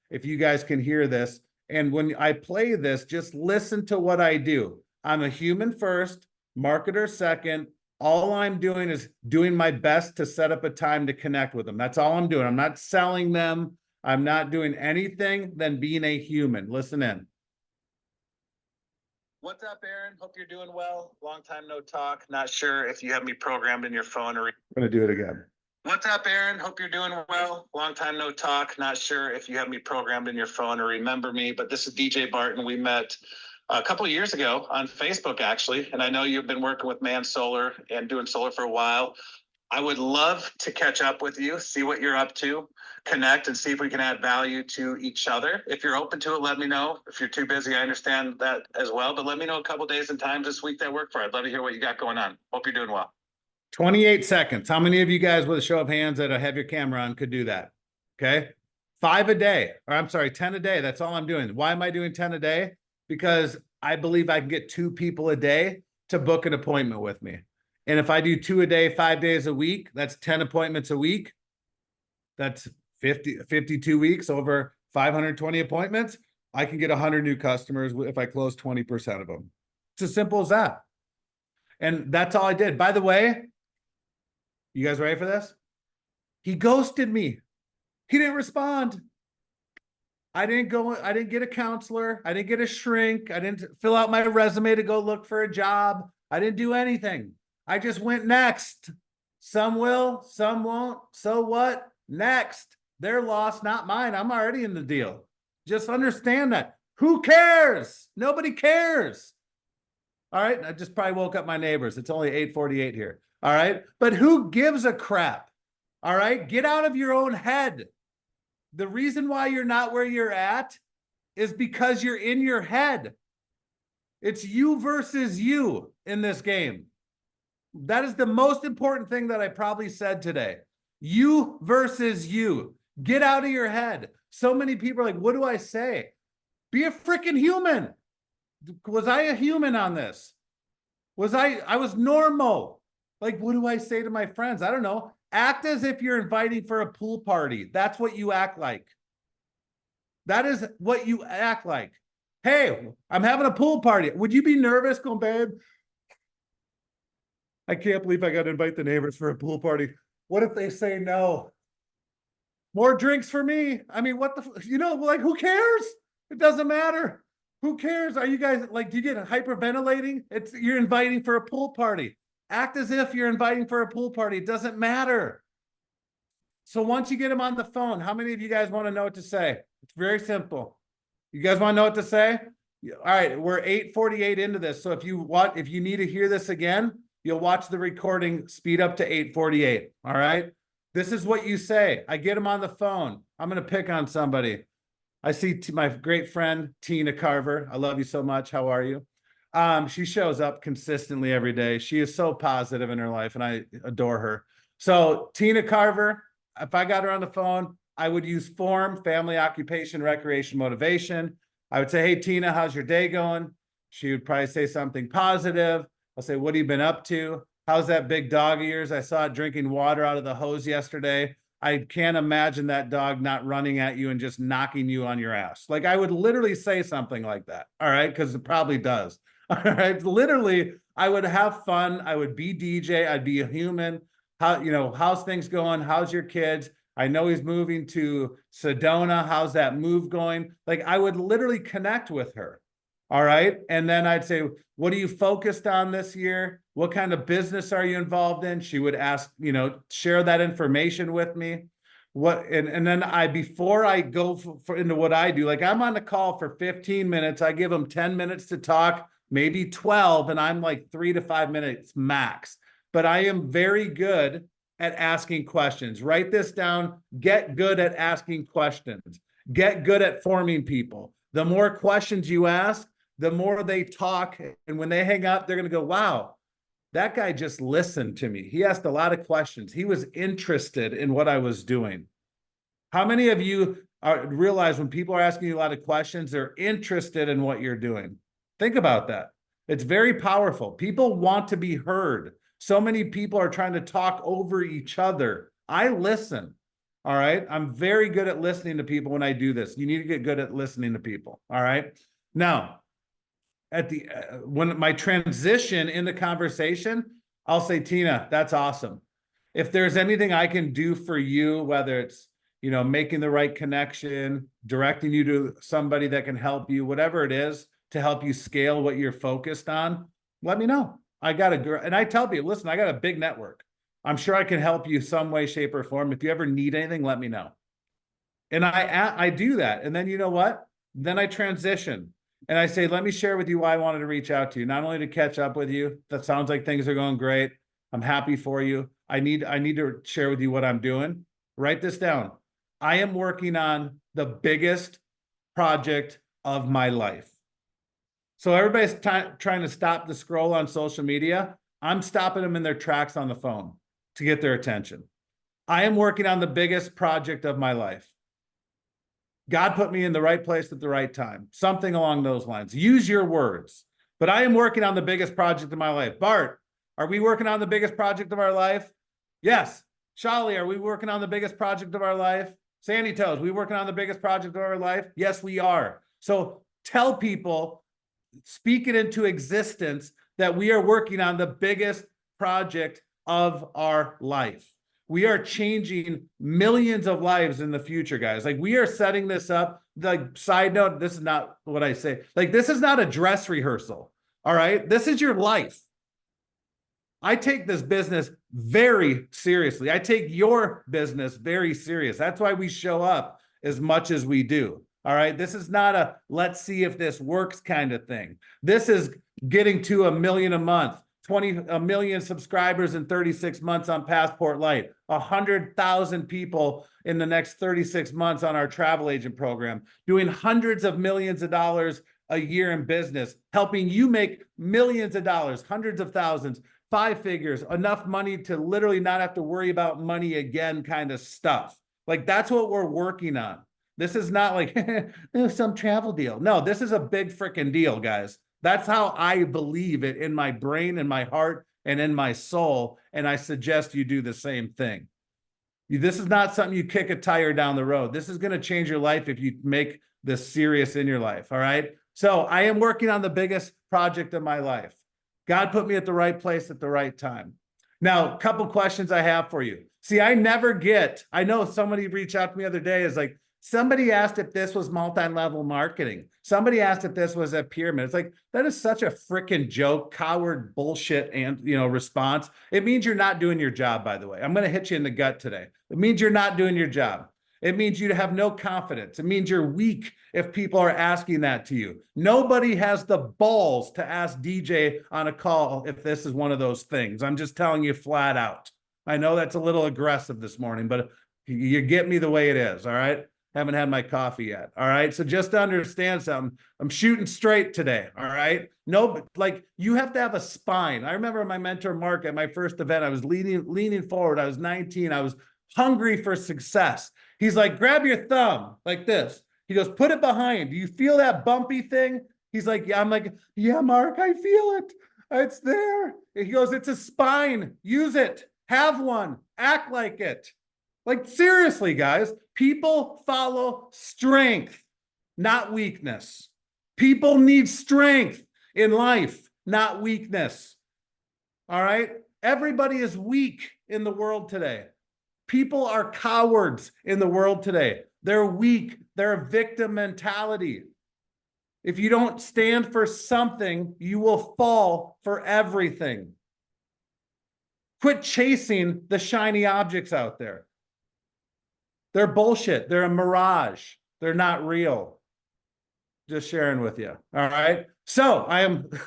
if you guys can hear this. And when I play this, just listen to what I do. I'm a human first, marketer second. All I'm doing is doing my best to set up a time to connect with them. That's all I'm doing. I'm not selling them. I'm not doing anything than being a human. Listen in. What's up, Aaron? Hope you're doing well. Long time no talk. Not sure if you have me programmed in your phone or... I'm going to do it again. What's up, Aaron? Hope you're doing well. Long time no talk. Not sure if you have me programmed in your phone or remember me, but this is DJ Barton. We met a couple of years ago on Facebook, actually, and I know you've been working with Man Solar and doing solar for a while. I would love to catch up with you, see what you're up to, connect, and see if we can add value to each other. If you're open to it, let me know. If you're too busy, I understand that as well, but let me know a couple of days and times this week that work for you. I'd love to hear what you got going on. Hope you're doing well. 28 seconds. How many of you guys with a show of hands that have your camera on could do that? Okay. 5 a day, or I'm sorry, 10 a day. That's all I'm doing. Why am I doing 10 a day? Because I believe I can get 2 people a day to book an appointment with me. And if I do 2 a day, 5 days a week, that's 10 appointments a week. That's 52 weeks over 520 appointments. I can get 100 new customers if I close 20% of them. It's as simple as that. And that's all I did. By the way, you guys ready for this? He ghosted me. He didn't respond. I didn't get a counselor. I didn't get a shrink. I didn't fill out my resume to go look for a job. I didn't do anything. I just went next. Some will, some won't. So what? Next. Their loss, not mine. I'm already in the deal. Just understand that. Who cares? Nobody cares. All right. I just probably woke up my neighbors. It's only 8:48 here. All right. But who gives a crap? All right. Get out of your own head. The reason why you're not where you're at is because you're in your head. It's you versus you in this game. That is the most important thing that I probably said today. You versus you. Get out of your head. So many people are like, what do I say? Be a freaking human. Was I a human on this? I was normal. Like, what do I say to my friends? I don't know. Act as if you're inviting for a pool party. That's what you act like. That is what you act like. Hey, I'm having a pool party. Would you be nervous going, babe? I can't believe I got to invite the neighbors for a pool party. What if they say no? More drinks for me. I mean, what the, like, who cares? It doesn't matter. Who cares? Are you guys like, do you get hyperventilating? You're inviting for a pool party. Act as if you're inviting for a pool party. It doesn't matter. So once you get them on the phone, how many of you guys want to know what to say? It's very simple. You guys want to know what to say? All right, we're 8:48 into this. So if you need to hear this again, you'll watch the recording speed up to 8:48. All right. This is what you say. I get them on the phone. I'm going to pick on somebody. I see my great friend, Tina Carver. I love you so much. How are you? She shows up consistently every day. She is so positive in her life, and I adore her. So Tina Carver, if I got her on the phone, I would use form, family, occupation, recreation, motivation. I would say, hey, Tina, how's your day going? She would probably say something positive. I'll say, what have you been up to? How's that big dog of yours? I saw it drinking water out of the hose yesterday. I can't imagine that dog not running at you and just knocking you on your ass. Like I would literally say something like that. All right. Because it probably does. All right. Literally, I would have fun. I would be DJ. I'd be a human. How's things going? How's your kids? I know he's moving to Sedona. How's that move going? Like I would literally connect with her. All right. And then I'd say, what are you focused on this year? What kind of business are you involved in? She would ask, share that information with me. And then before I go into what I do, like I'm on the call for 15 minutes. I give them 10 minutes to talk, maybe 12, and I'm like 3 to 5 minutes max. But I am very good at asking questions. Write this down. Get good at asking questions. Get good at forming people. The more questions you ask, the more they talk. And when they hang up, they're going to go, wow, that guy just listened to me. He asked a lot of questions. He was interested in what I was doing. How many of you realize when people are asking you a lot of questions, they're interested in what you're doing? Think about that. It's very powerful. People want to be heard. So many people are trying to talk over each other. I listen. All right. I'm very good at listening to people when I do this. You need to get good at listening to people. All right. Now, when my transition in the conversation, I'll say, Tina, that's awesome. If there's anything I can do for you, whether it's, making the right connection, directing you to somebody that can help you, whatever it is to help you scale what you're focused on, let me know. And I tell people, listen, I got a big network. I'm sure I can help you some way, shape, or form. If you ever need anything, let me know. And I do that. And then you know what? Then I transition. And I say, let me share with you why I wanted to reach out to you, not only to catch up with you. That sounds like things are going great. I'm happy for you. I need to share with you what I'm doing. Write this down. I am working on the biggest project of my life. So everybody's trying to stop the scroll on social media. I'm stopping them in their tracks on the phone to get their attention. I am working on the biggest project of my life. God put me in the right place at the right time. Something along those lines. Use your words. But I am working on the biggest project of my life. Bart, are we working on the biggest project of our life? Yes. Shali, are we working on the biggest project of our life? Sandy Toes, we working on the biggest project of our life? Yes, we are. So tell people, speak it into existence that we are working on the biggest project of our life. We are changing millions of lives in the future, guys. Like we are setting this up. Like side note, this is not what I say. Like this is not a dress rehearsal. All right. This is your life. I take this business very seriously. I take your business very serious. That's why we show up as much as we do. All right. This is not a let's see if this works kind of thing. This is getting to 1 million a month, 20 million subscribers in 36 months on Passport Light, 100,000 people in the next 36 months on our travel agent program, doing hundreds of millions of dollars a year in business, helping you make millions of dollars, hundreds of thousands, 5 figures, enough money to literally not have to worry about money again kind of stuff. Like that's what we're working on. This is not like some travel deal. No, this is a big freaking deal, guys. That's how I believe it in my brain, in my heart, and in my soul. And I suggest you do the same thing. This is not something you kick a tire down the road. This is going to change your life if you make this serious in your life. All right. So I am working on the biggest project of my life. God put me at the right place at the right time. Now, a couple questions I have for you. See, I know somebody reached out to me the other day is like, Somebody asked if this was multi-level marketing. Somebody asked if this was a pyramid. It's like, that is such a freaking joke, coward bullshit and response. It means you're not doing your job, by the way. I'm going to hit you in the gut today. It means you're not doing your job. It means you have no confidence. It means you're weak if people are asking that to you. Nobody has the balls to ask DJ on a call if this is one of those things. I'm just telling you flat out. I know that's a little aggressive this morning, but you get me the way it is, all right? Haven't had my coffee yet. All right. So just to understand something, I'm shooting straight today. All right. No, like you have to have a spine. I remember my mentor, Mark, at my first event, I was leaning forward. I was 19. I was hungry for success. He's like, grab your thumb like this. He goes, put it behind. Do you feel that bumpy thing? He's like, yeah. I'm like, yeah, Mark, I feel it. It's there. He goes, it's a spine. Use it. Have one. Act like it. Like, seriously, guys, people follow strength, not weakness. People need strength in life, not weakness. All right? Everybody is weak in the world today. People are cowards in the world today. They're weak. They're a victim mentality. If you don't stand for something, you will fall for everything. Quit chasing the shiny objects out there. They're bullshit. They're a mirage. They're not real. Just sharing with you. All right. So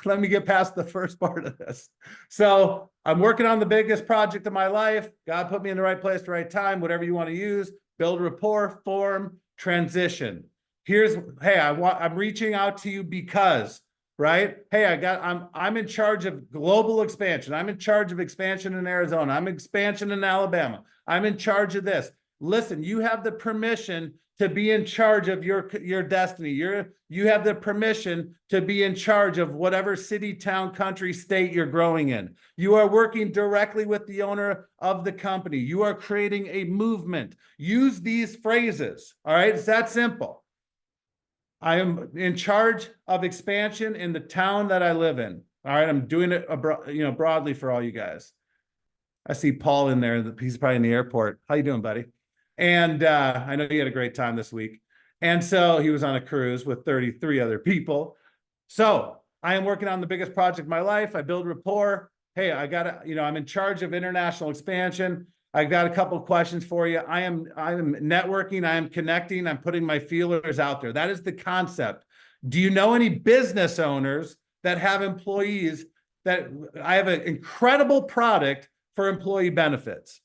let me get past the first part of this. So I'm working on the biggest project of my life. God put me in the right place, the right time, whatever you want to use. Build rapport, form, transition. Hey, I'm reaching out to you because, right? Hey, I'm in charge of global expansion. I'm in charge of expansion in Arizona. I'm expansion in Alabama. I'm in charge of this. Listen, you have the permission to be in charge of your destiny. You have the permission to be in charge of whatever city, town, country, state you're growing in. You are working directly with the owner of the company. You are creating a movement. Use these phrases. All right, it's that simple. I am in charge of expansion in the town that I live in. All right, I'm doing it broadly for all you guys. I see Paul in there. He's probably in the airport. How you doing, buddy? And I know you had a great time this week. And so he was on a cruise with 33 other people. So I am working on the biggest project of my life. I build rapport. Hey, I'm in charge of international expansion. I've got a couple of questions for you. I am networking. I am connecting. I'm putting my feelers out there. That is the concept. Do you know any business owners that have employees that I have an incredible product for employee benefits?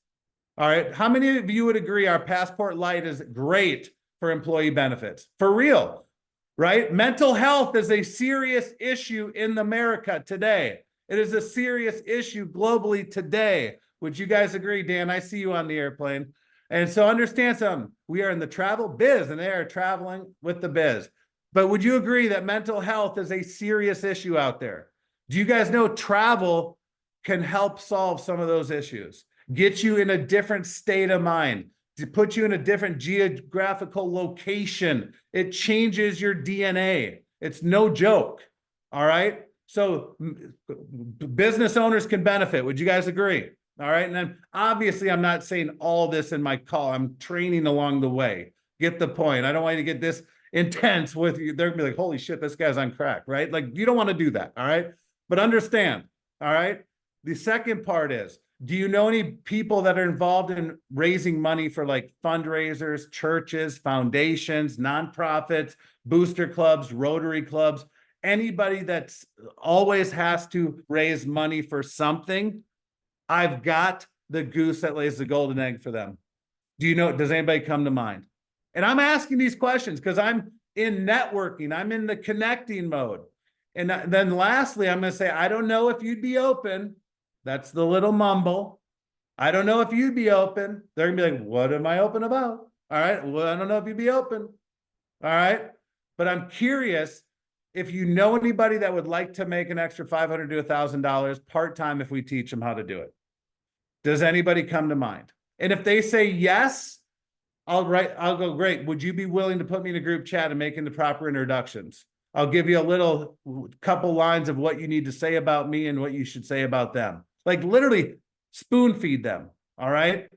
All right. How many of you would agree our Passport Lite is great for employee benefits? For real, right? Mental health is a serious issue in America today. It is a serious issue globally today. Would you guys agree, Dan? I see you on the airplane. And so understand something. We are in the travel biz and they are traveling with the biz. But would you agree that mental health is a serious issue out there? Do you guys know travel can help solve some of those issues? Get you in a different state of mind, to put you in a different geographical location. It changes your DNA. It's no joke. All right. So business owners can benefit. Would you guys agree? All right. And then obviously I'm not saying all this in my call. I'm training along the way. Get the point. I don't want you to get this intense with you. They're gonna be like, holy shit, this guy's on crack, right? Like you don't want to do that. All right. But understand. All right. The second part is, do you know any people that are involved in raising money for like fundraisers, churches, foundations, nonprofits, booster clubs, Rotary clubs, anybody that's always has to raise money for something? I've got the goose that lays the golden egg for them. Does anybody come to mind? And I'm asking these questions because I'm in networking. I'm in the connecting mode. And then lastly, I'm going to say, I don't know if you'd be open. That's the little mumble. I don't know if you'd be open. They're gonna be like, what am I open about? All right. Well, I don't know if you'd be open. All right. But I'm curious if you know anybody that would like to make an extra $500 to $1,000 part-time if we teach them how to do it. Does anybody come to mind? And if they say yes, I'll go, great. Would you be willing to put me in a group chat and making the proper introductions? I'll give you a couple lines of what you need to say about me and what you should say about them. Like literally spoon feed them. All right.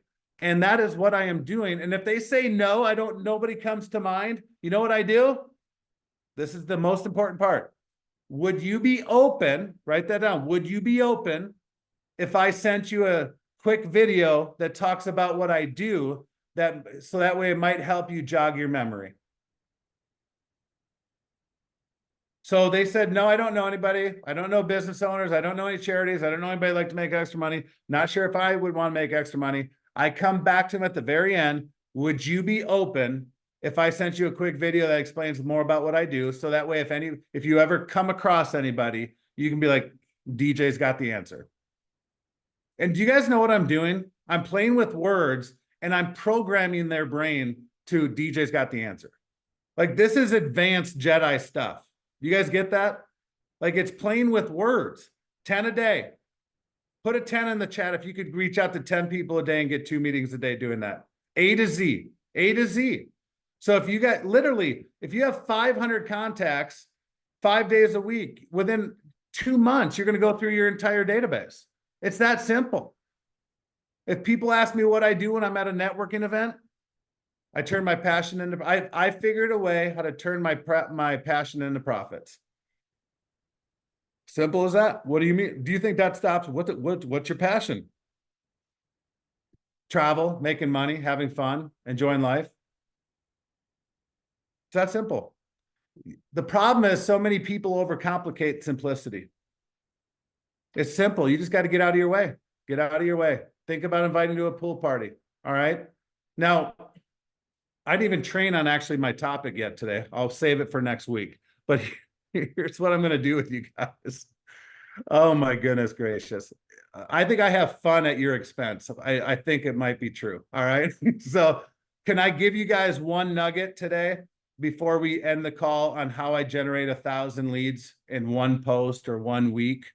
And that is what I am doing. And if they say no, nobody comes to mind. You know what I do? This is the most important part. Would you be open? Write that down. Would you be open if I sent you a quick video that talks about what I do, so that way it might help you jog your memory? So they said, no, I don't know anybody. I don't know business owners. I don't know any charities. I don't know anybody like to make extra money. Not sure if I would want to make extra money. I come back to them at the very end. Would you be open if I sent you a quick video that explains more about what I do? So that way, if you ever come across anybody, you can be like, DJ's got the answer. And do you guys know what I'm doing? I'm playing with words and I'm programming their brain to DJ's got the answer. Like, this is advanced Jedi stuff. You guys get that? Like, it's playing with words. 10 a day. Put a 10 in the chat if you could reach out to 10 people a day and get 2 meetings a day doing that. A to Z. A to Z. So if you have 500 contacts 5 days a week, within 2 months, you're going to go through your entire database. It's that simple. If people ask me what I do when I'm at a networking event, I turn my passion into, I figured a way how to turn my passion into profits. Simple as that. What do you mean? Do you think that stops? What's your passion? Travel, making money, having fun, enjoying life. It's that simple. The problem is so many people overcomplicate simplicity. It's simple. You just got to get out of your way. Get out of your way. Think about inviting to a pool party. All right. Now, I didn't even train on actually my topic yet today. I'll save it for next week. But here's what I'm going to do with you guys. Oh my goodness gracious. I think I have fun at your expense. I think it might be true. All right. So can I give you guys one nugget today before we end the call on how I generate 1,000 leads in one post or 1 week?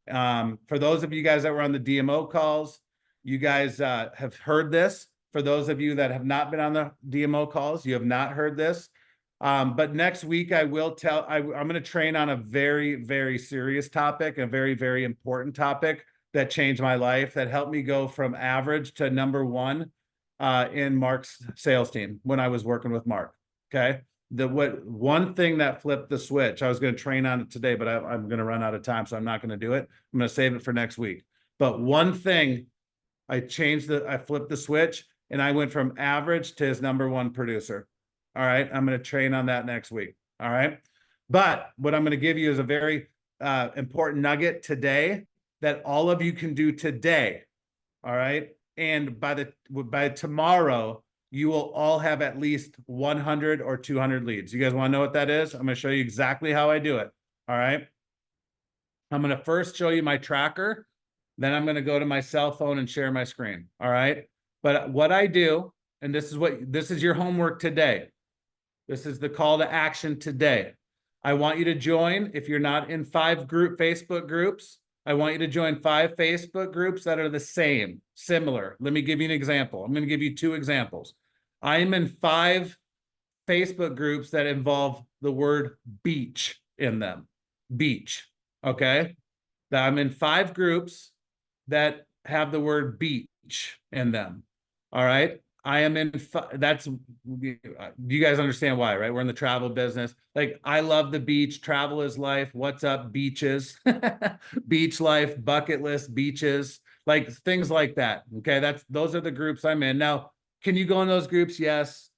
For those of you guys that were on the DMO calls, you guys have heard this. For those of you that have not been on the DMO calls, you have not heard this. But next week, I will I'm going to train on a very, very serious topic, a very, very important topic that changed my life, that helped me go from average to #1 in Mark's sales team when I was working with Mark. Okay. One thing that flipped the switch, I was going to train on it today, but I'm going to run out of time, so I'm not going to do it. I'm going to save it for next week. But one thing, I flipped the switch and I went from average to his #1 producer. All right. I'm going to train on that next week. All right. But what I'm going to give you is a very important nugget today that all of you can do today. All right. And by tomorrow, you will all have at least 100 or 200 leads. You guys want to know what that is? I'm going to show you exactly how I do it. All right. I'm going to first show you my tracker. Then I'm going to go to my cell phone and share my screen. All right. But what I do, and this is your homework today. This is the call to action today. I want you to join, if you're not in 5 Facebook groups, I want you to join 5 Facebook groups that are the same, similar. Let me give you an example. I'm going to give you 2 examples. I am in 5 Facebook groups that involve the word beach in them. Beach. Okay. I'm in 5 groups that have the word beach in them. All right. I am in, you guys understand why, right? We're in the travel business. Like, I love the beach. Travel is life. What's up? Beaches, beach life, bucket list, beaches, like things like that. Okay. Those are the groups I'm in. Now, can you go in those groups? Yes.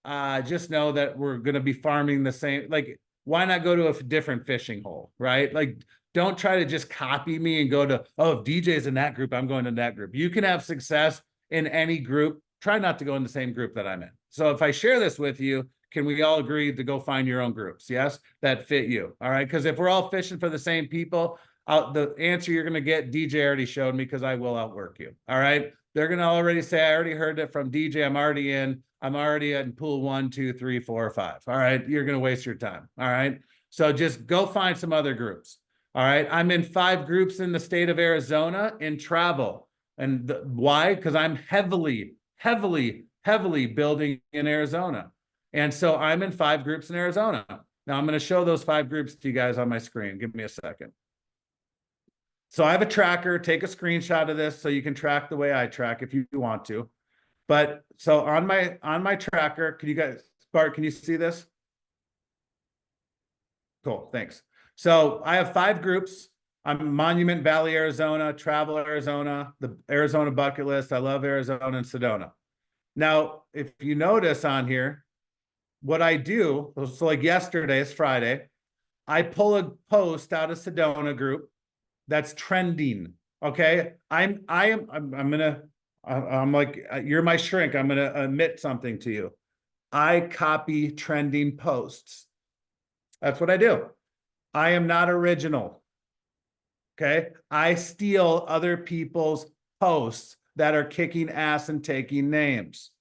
Just know that we're going to be farming the same, like, why not go to a different fishing hole, right? Like, don't try to just copy me and go to, oh, if DJ's in that group, I'm going to that group. You can have success in any group. Try not to go in the same group that I'm in. So if I share this with you, can we all agree to go find your own groups? Yes, that fit you. All right. Because if we're all fishing for the same people, the answer you're going to get, DJ already showed me, because I will outwork you. All right. They're going to already say, I already heard it from DJ. I'm already in pool 1, 2, 3, 4, or 5. All right. You're going to waste your time. All right. So just go find some other groups. All right. I'm in 5 groups in the state of Arizona in travel. And why? Because I'm heavily building in Arizona. And so I'm in 5 groups in Arizona. Now I'm going to show those 5 groups to you guys on my screen. Give me a second. So I have a tracker. Take a screenshot of this so you can track the way I track if you want to. But so on my tracker, can you guys, Bart, can you see this? Cool, thanks. So I have 5 groups. I'm Monument Valley, Arizona, Travel Arizona, the Arizona Bucket List. I love Arizona and Sedona. Now, if you notice on here, what I do, so like yesterday is Friday, I pull a post out of Sedona group that's trending. Okay. I'm like, you're my shrink. I'm going to admit something to you. I copy trending posts. That's what I do. I am not original. Okay. I steal other people's posts that are kicking ass and taking names.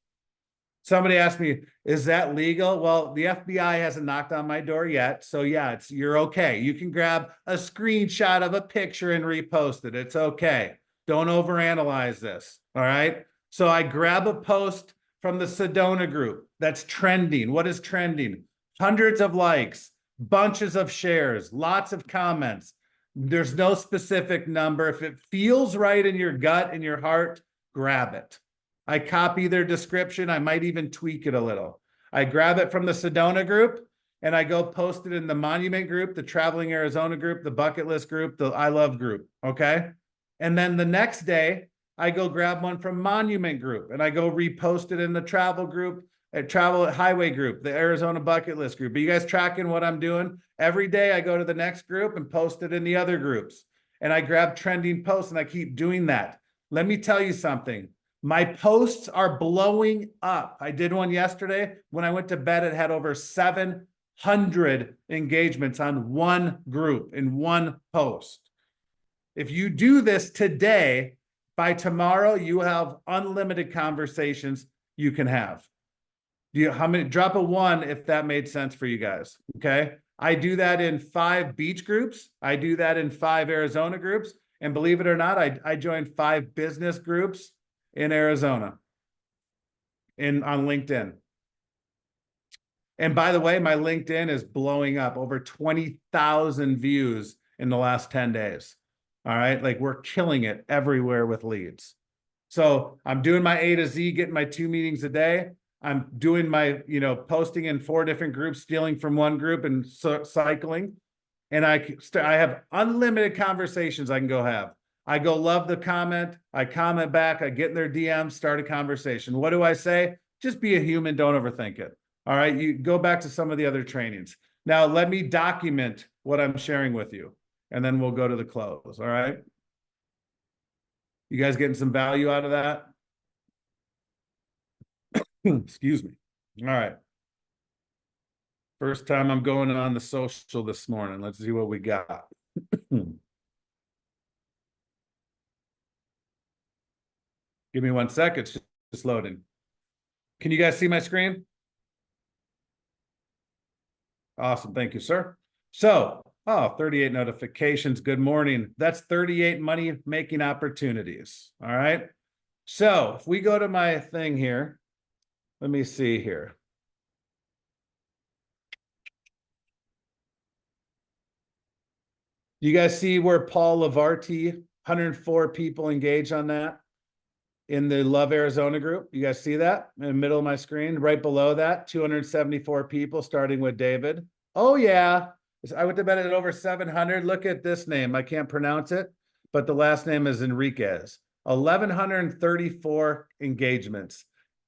Somebody asked me, is that legal? Well, the FBI hasn't knocked on my door yet. So yeah, you're okay. You can grab a screenshot of a picture and repost it. It's okay. Don't overanalyze this. All right. So I grab a post from the Sedona group that's trending. What is trending? Hundreds of likes, bunches of shares, lots of comments. There's no specific number. If it feels right in your gut and your heart, grab it. I copy their description. I might even tweak it a little. I grab it from the Sedona group and I go post it in the Monument group, the Traveling Arizona group, the Bucket List group, the I Love group. Okay. And then the next day, I go grab one from Monument group and I go repost it in the travel group, Travel Highway group, the Arizona Bucket List group. Are you guys tracking what I'm doing? Every day I go to the next group and post it in the other groups. And I grab trending posts and I keep doing that. Let me tell you something. My posts are blowing up. I did one yesterday. When I went to bed, it had over 700 engagements on one group in one post. If you do this today, by tomorrow, you have unlimited conversations you can have. How many? Drop a 1 if that made sense for you guys. Okay. I do that in 5 beach groups. I do that in 5 Arizona groups. And believe it or not, I joined 5 business groups in Arizona on LinkedIn. And by the way, my LinkedIn is blowing up, over 20,000 views in the last 10 days. All right. Like we're killing it everywhere with leads. So I'm doing my A to Z, getting my 2 meetings a day. I'm doing my, posting in 4 different groups, stealing from one group and cycling. And I have unlimited conversations I can go have. I go love the comment. I comment back. I get in their DMs, start a conversation. What do I say? Just be a human. Don't overthink it. All right. You go back to some of the other trainings. Now, let me document what I'm sharing with you, and then we'll go to the close. All right. You guys getting some value out of that? Excuse me. All right. First time I'm going on the social this morning. Let's see what we got. Give me 1 second. It's just loading. Can you guys see my screen? Awesome. Thank you, sir. So, 38 notifications. Good morning. That's 38 money making opportunities. All right. So if we go to my thing here, let me see here. You guys see where Paul Levarti, 104 people engaged on that in the Love Arizona group? You guys see that in the middle of my screen? Right below that, 274 people, starting with David. Oh, yeah. I went to bed at over 700. Look at this name. I can't pronounce it, but the last name is Enriquez. 1,134 engagements.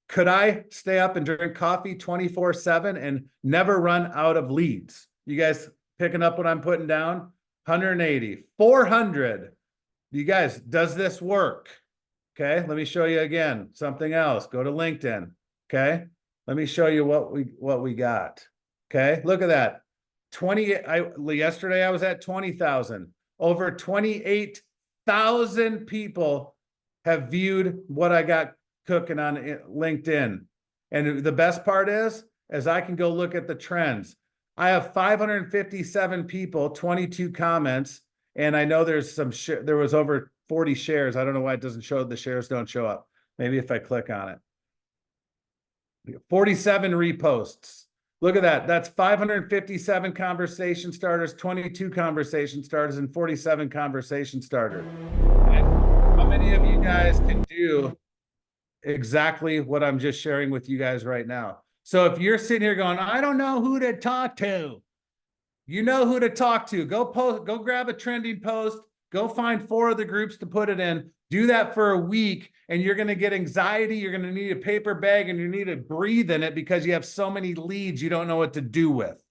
Could I stay up and drink coffee 24/7 and never run out of leads? You guys picking up what I'm putting down? 180, 400. You guys, does this work? Okay, let me show you again. Something else. Go to LinkedIn. Okay, let me show you what we got. Okay, look at that. Yesterday I was at 20,000. Over 28,000 people have viewed what I got cooking on LinkedIn. And the best part is I can go look at the trends. I have 557 people, 22 comments, and I know there's there was over 40 shares. I don't know why it doesn't show. The shares don't show up. Maybe if I click on it. 47 reposts. Look at that. That's 557 conversation starters, 22 conversation starters, and 47 conversation starters. And how many of you guys can do exactly what I'm just sharing with you guys right now. So if you're sitting here going, I don't know who to talk to, you know who to talk to. Go post, go grab a trending post, go find 4 other groups to put it in. Do that for a week, and you're going to get anxiety. You're going to need a paper bag, and you need to breathe in it because you have so many leads you don't know what to do with.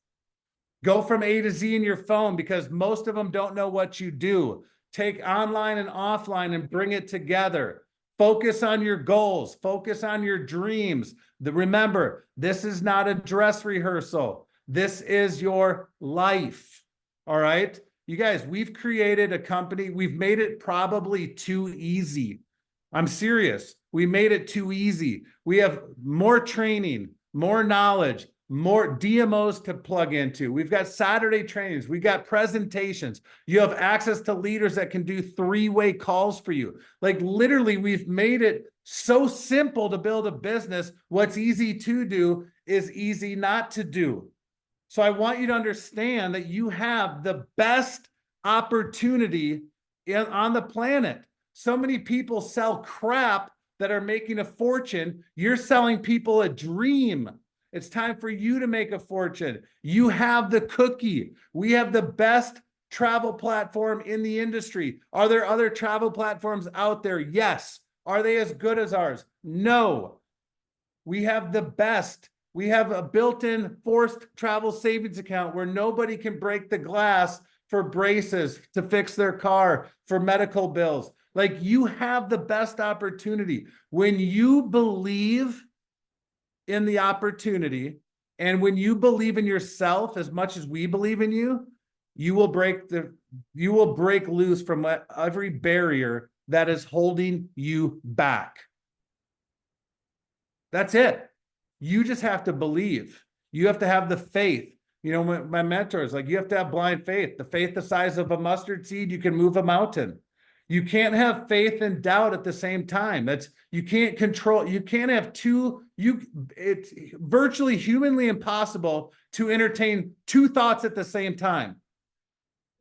Go from A to Z in your phone because most of them don't know what you do. Take online and offline and bring it together. Focus on your goals. Focus on your dreams. Remember, this is not a dress rehearsal. This is your life. All right? You guys, we've created a company. We've made it probably too easy. I'm serious. We made it too easy. We have more training, more knowledge, more DMOs to plug into. We've got Saturday trainings. We've got presentations. You have access to leaders that can do 3-way calls for you. Like literally, we've made it so simple to build a business. What's easy to do is easy not to do. So I want you to understand that you have the best opportunity on the planet. So many people sell crap that are making a fortune. You're selling people a dream. It's time for you to make a fortune. You have the cookie. We have the best travel platform in the industry. Are there other travel platforms out there? Yes. Are they as good as ours? No. We have the best. We have a built-in forced travel savings account where nobody can break the glass for braces, to fix their car, for medical bills. Like, you have the best opportunity. When you believe in the opportunity, and when you believe in yourself as much as we believe in you, you will break loose from every barrier that is holding you back. That's it. You just have to believe. You have to have the faith. You know, my mentor is like, you have to have blind faith. The faith the size of a mustard seed, you can move a mountain. You can't have faith and doubt at the same time. You can't control, you can't have it's virtually humanly impossible to entertain 2 thoughts at the same time.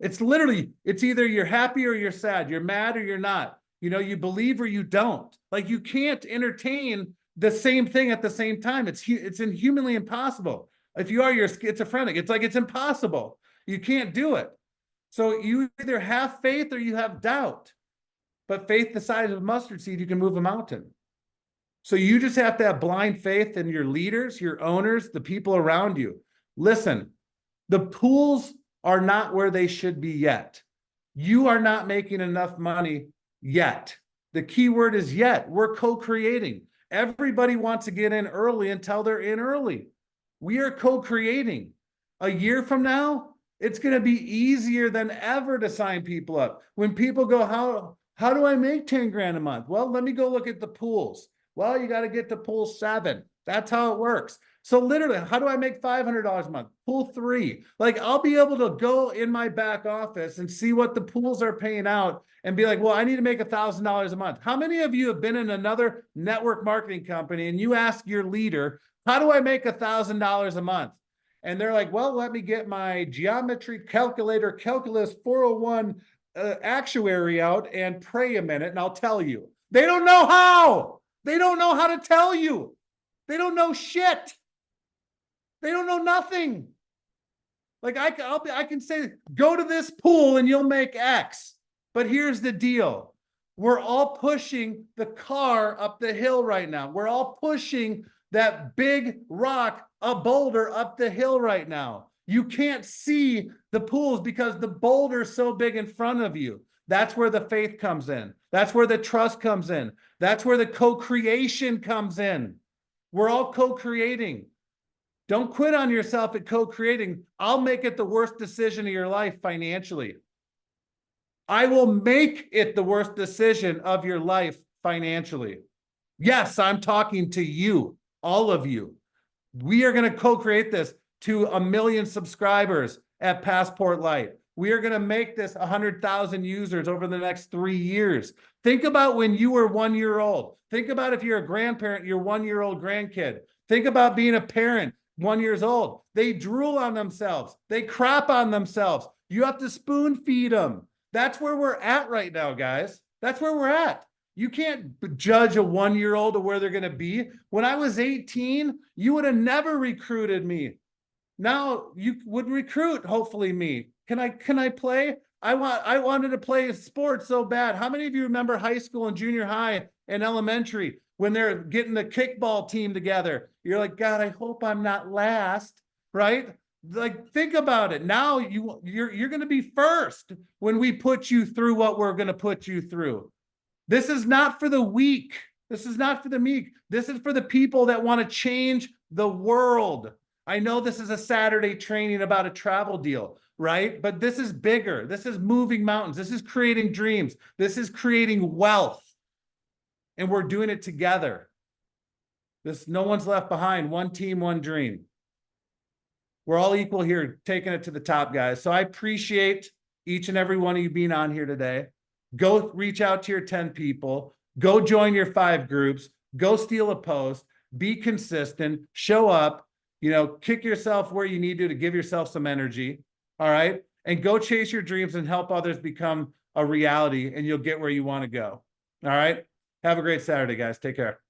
It's either you're happy or you're sad. You're mad or you're not. You know, you believe or you don't. Like, you can't entertain the same thing at the same time. It's inhumanly impossible. If you are, you're schizophrenic. It's impossible. You can't do it. So you either have faith or you have doubt. But faith the size of a mustard seed, you can move a mountain. So you just have to have blind faith in your leaders, your owners, the people around you. Listen, the pools are not where they should be yet. You are not making enough money yet. The key word is yet. We're co-creating. Everybody wants to get in early until they're in early. We are co-creating. A year from now, it's going to be easier than ever to sign people up. When people go, how do I make 10 grand a month? Well, let me go look at the pools. Well, you got to get to pool 7. That's how it works. So literally, how do I make $500 a month? Pool 3. Like, I'll be able to go in my back office and see what the pools are paying out and be like, well, I need to make $1,000 a month. How many of you have been in another network marketing company and you ask your leader, how do I make $1,000 a month? And they're like, well, let me get my geometry calculator, calculus 401 actuary out and pray a minute and I'll tell you. They don't know how. They don't know how to tell you. They don't know shit. They don't know nothing. Like, I can say, go to this pool and you'll make X. But here's the deal. We're all pushing the car up the hill right now. We're all pushing that big rock, a boulder up the hill right now. You can't see the pools because the boulder's so big in front of you. That's where the faith comes in. That's where the trust comes in. That's where the co-creation comes in. We're all co-creating. Don't quit on yourself at co-creating. I'll make it the worst decision of your life financially. I will make it the worst decision of your life financially. Yes, I'm talking to you, all of you. We are going to co-create this to 1 million subscribers at Passport Light. We are going to make this 100,000 users over the next 3 years. Think about when you were 1 year old. Think about if you're a grandparent, your 1-year-old grandkid. Think about being a parent, 1 year old. They drool on themselves. They crap on themselves. You have to spoon feed them. That's where we're at right now, guys. That's where we're at. You can't judge a 1-year-old to where they're going to be. When I was 18, you would have never recruited me. Now you would recruit, hopefully, me. Can I play? I wanted to play sports so bad. How many of you remember high school and junior high and elementary when they're getting the kickball team together? You're like, God, I hope I'm not last, right? Like, think about it. Now you're going to be first when we put you through what we're going to put you through. This is not for the weak. This is not for the meek. This is for the people that want to change the world. I know this is a Saturday training about a travel deal, right? But this is bigger. This is moving mountains. This is creating dreams. This is creating wealth. And we're doing it together. No one's left behind. One team, one dream. We're all equal here, taking it to the top, guys. So I appreciate each and every one of you being on here today. Go reach out to your 10 people. Go join your 5 groups. Go steal a post. Be consistent. Show up. Kick yourself where you need to give yourself some energy. All right. And go chase your dreams and help others become a reality, and you'll get where you want to go. All right. Have a great Saturday, guys. Take care.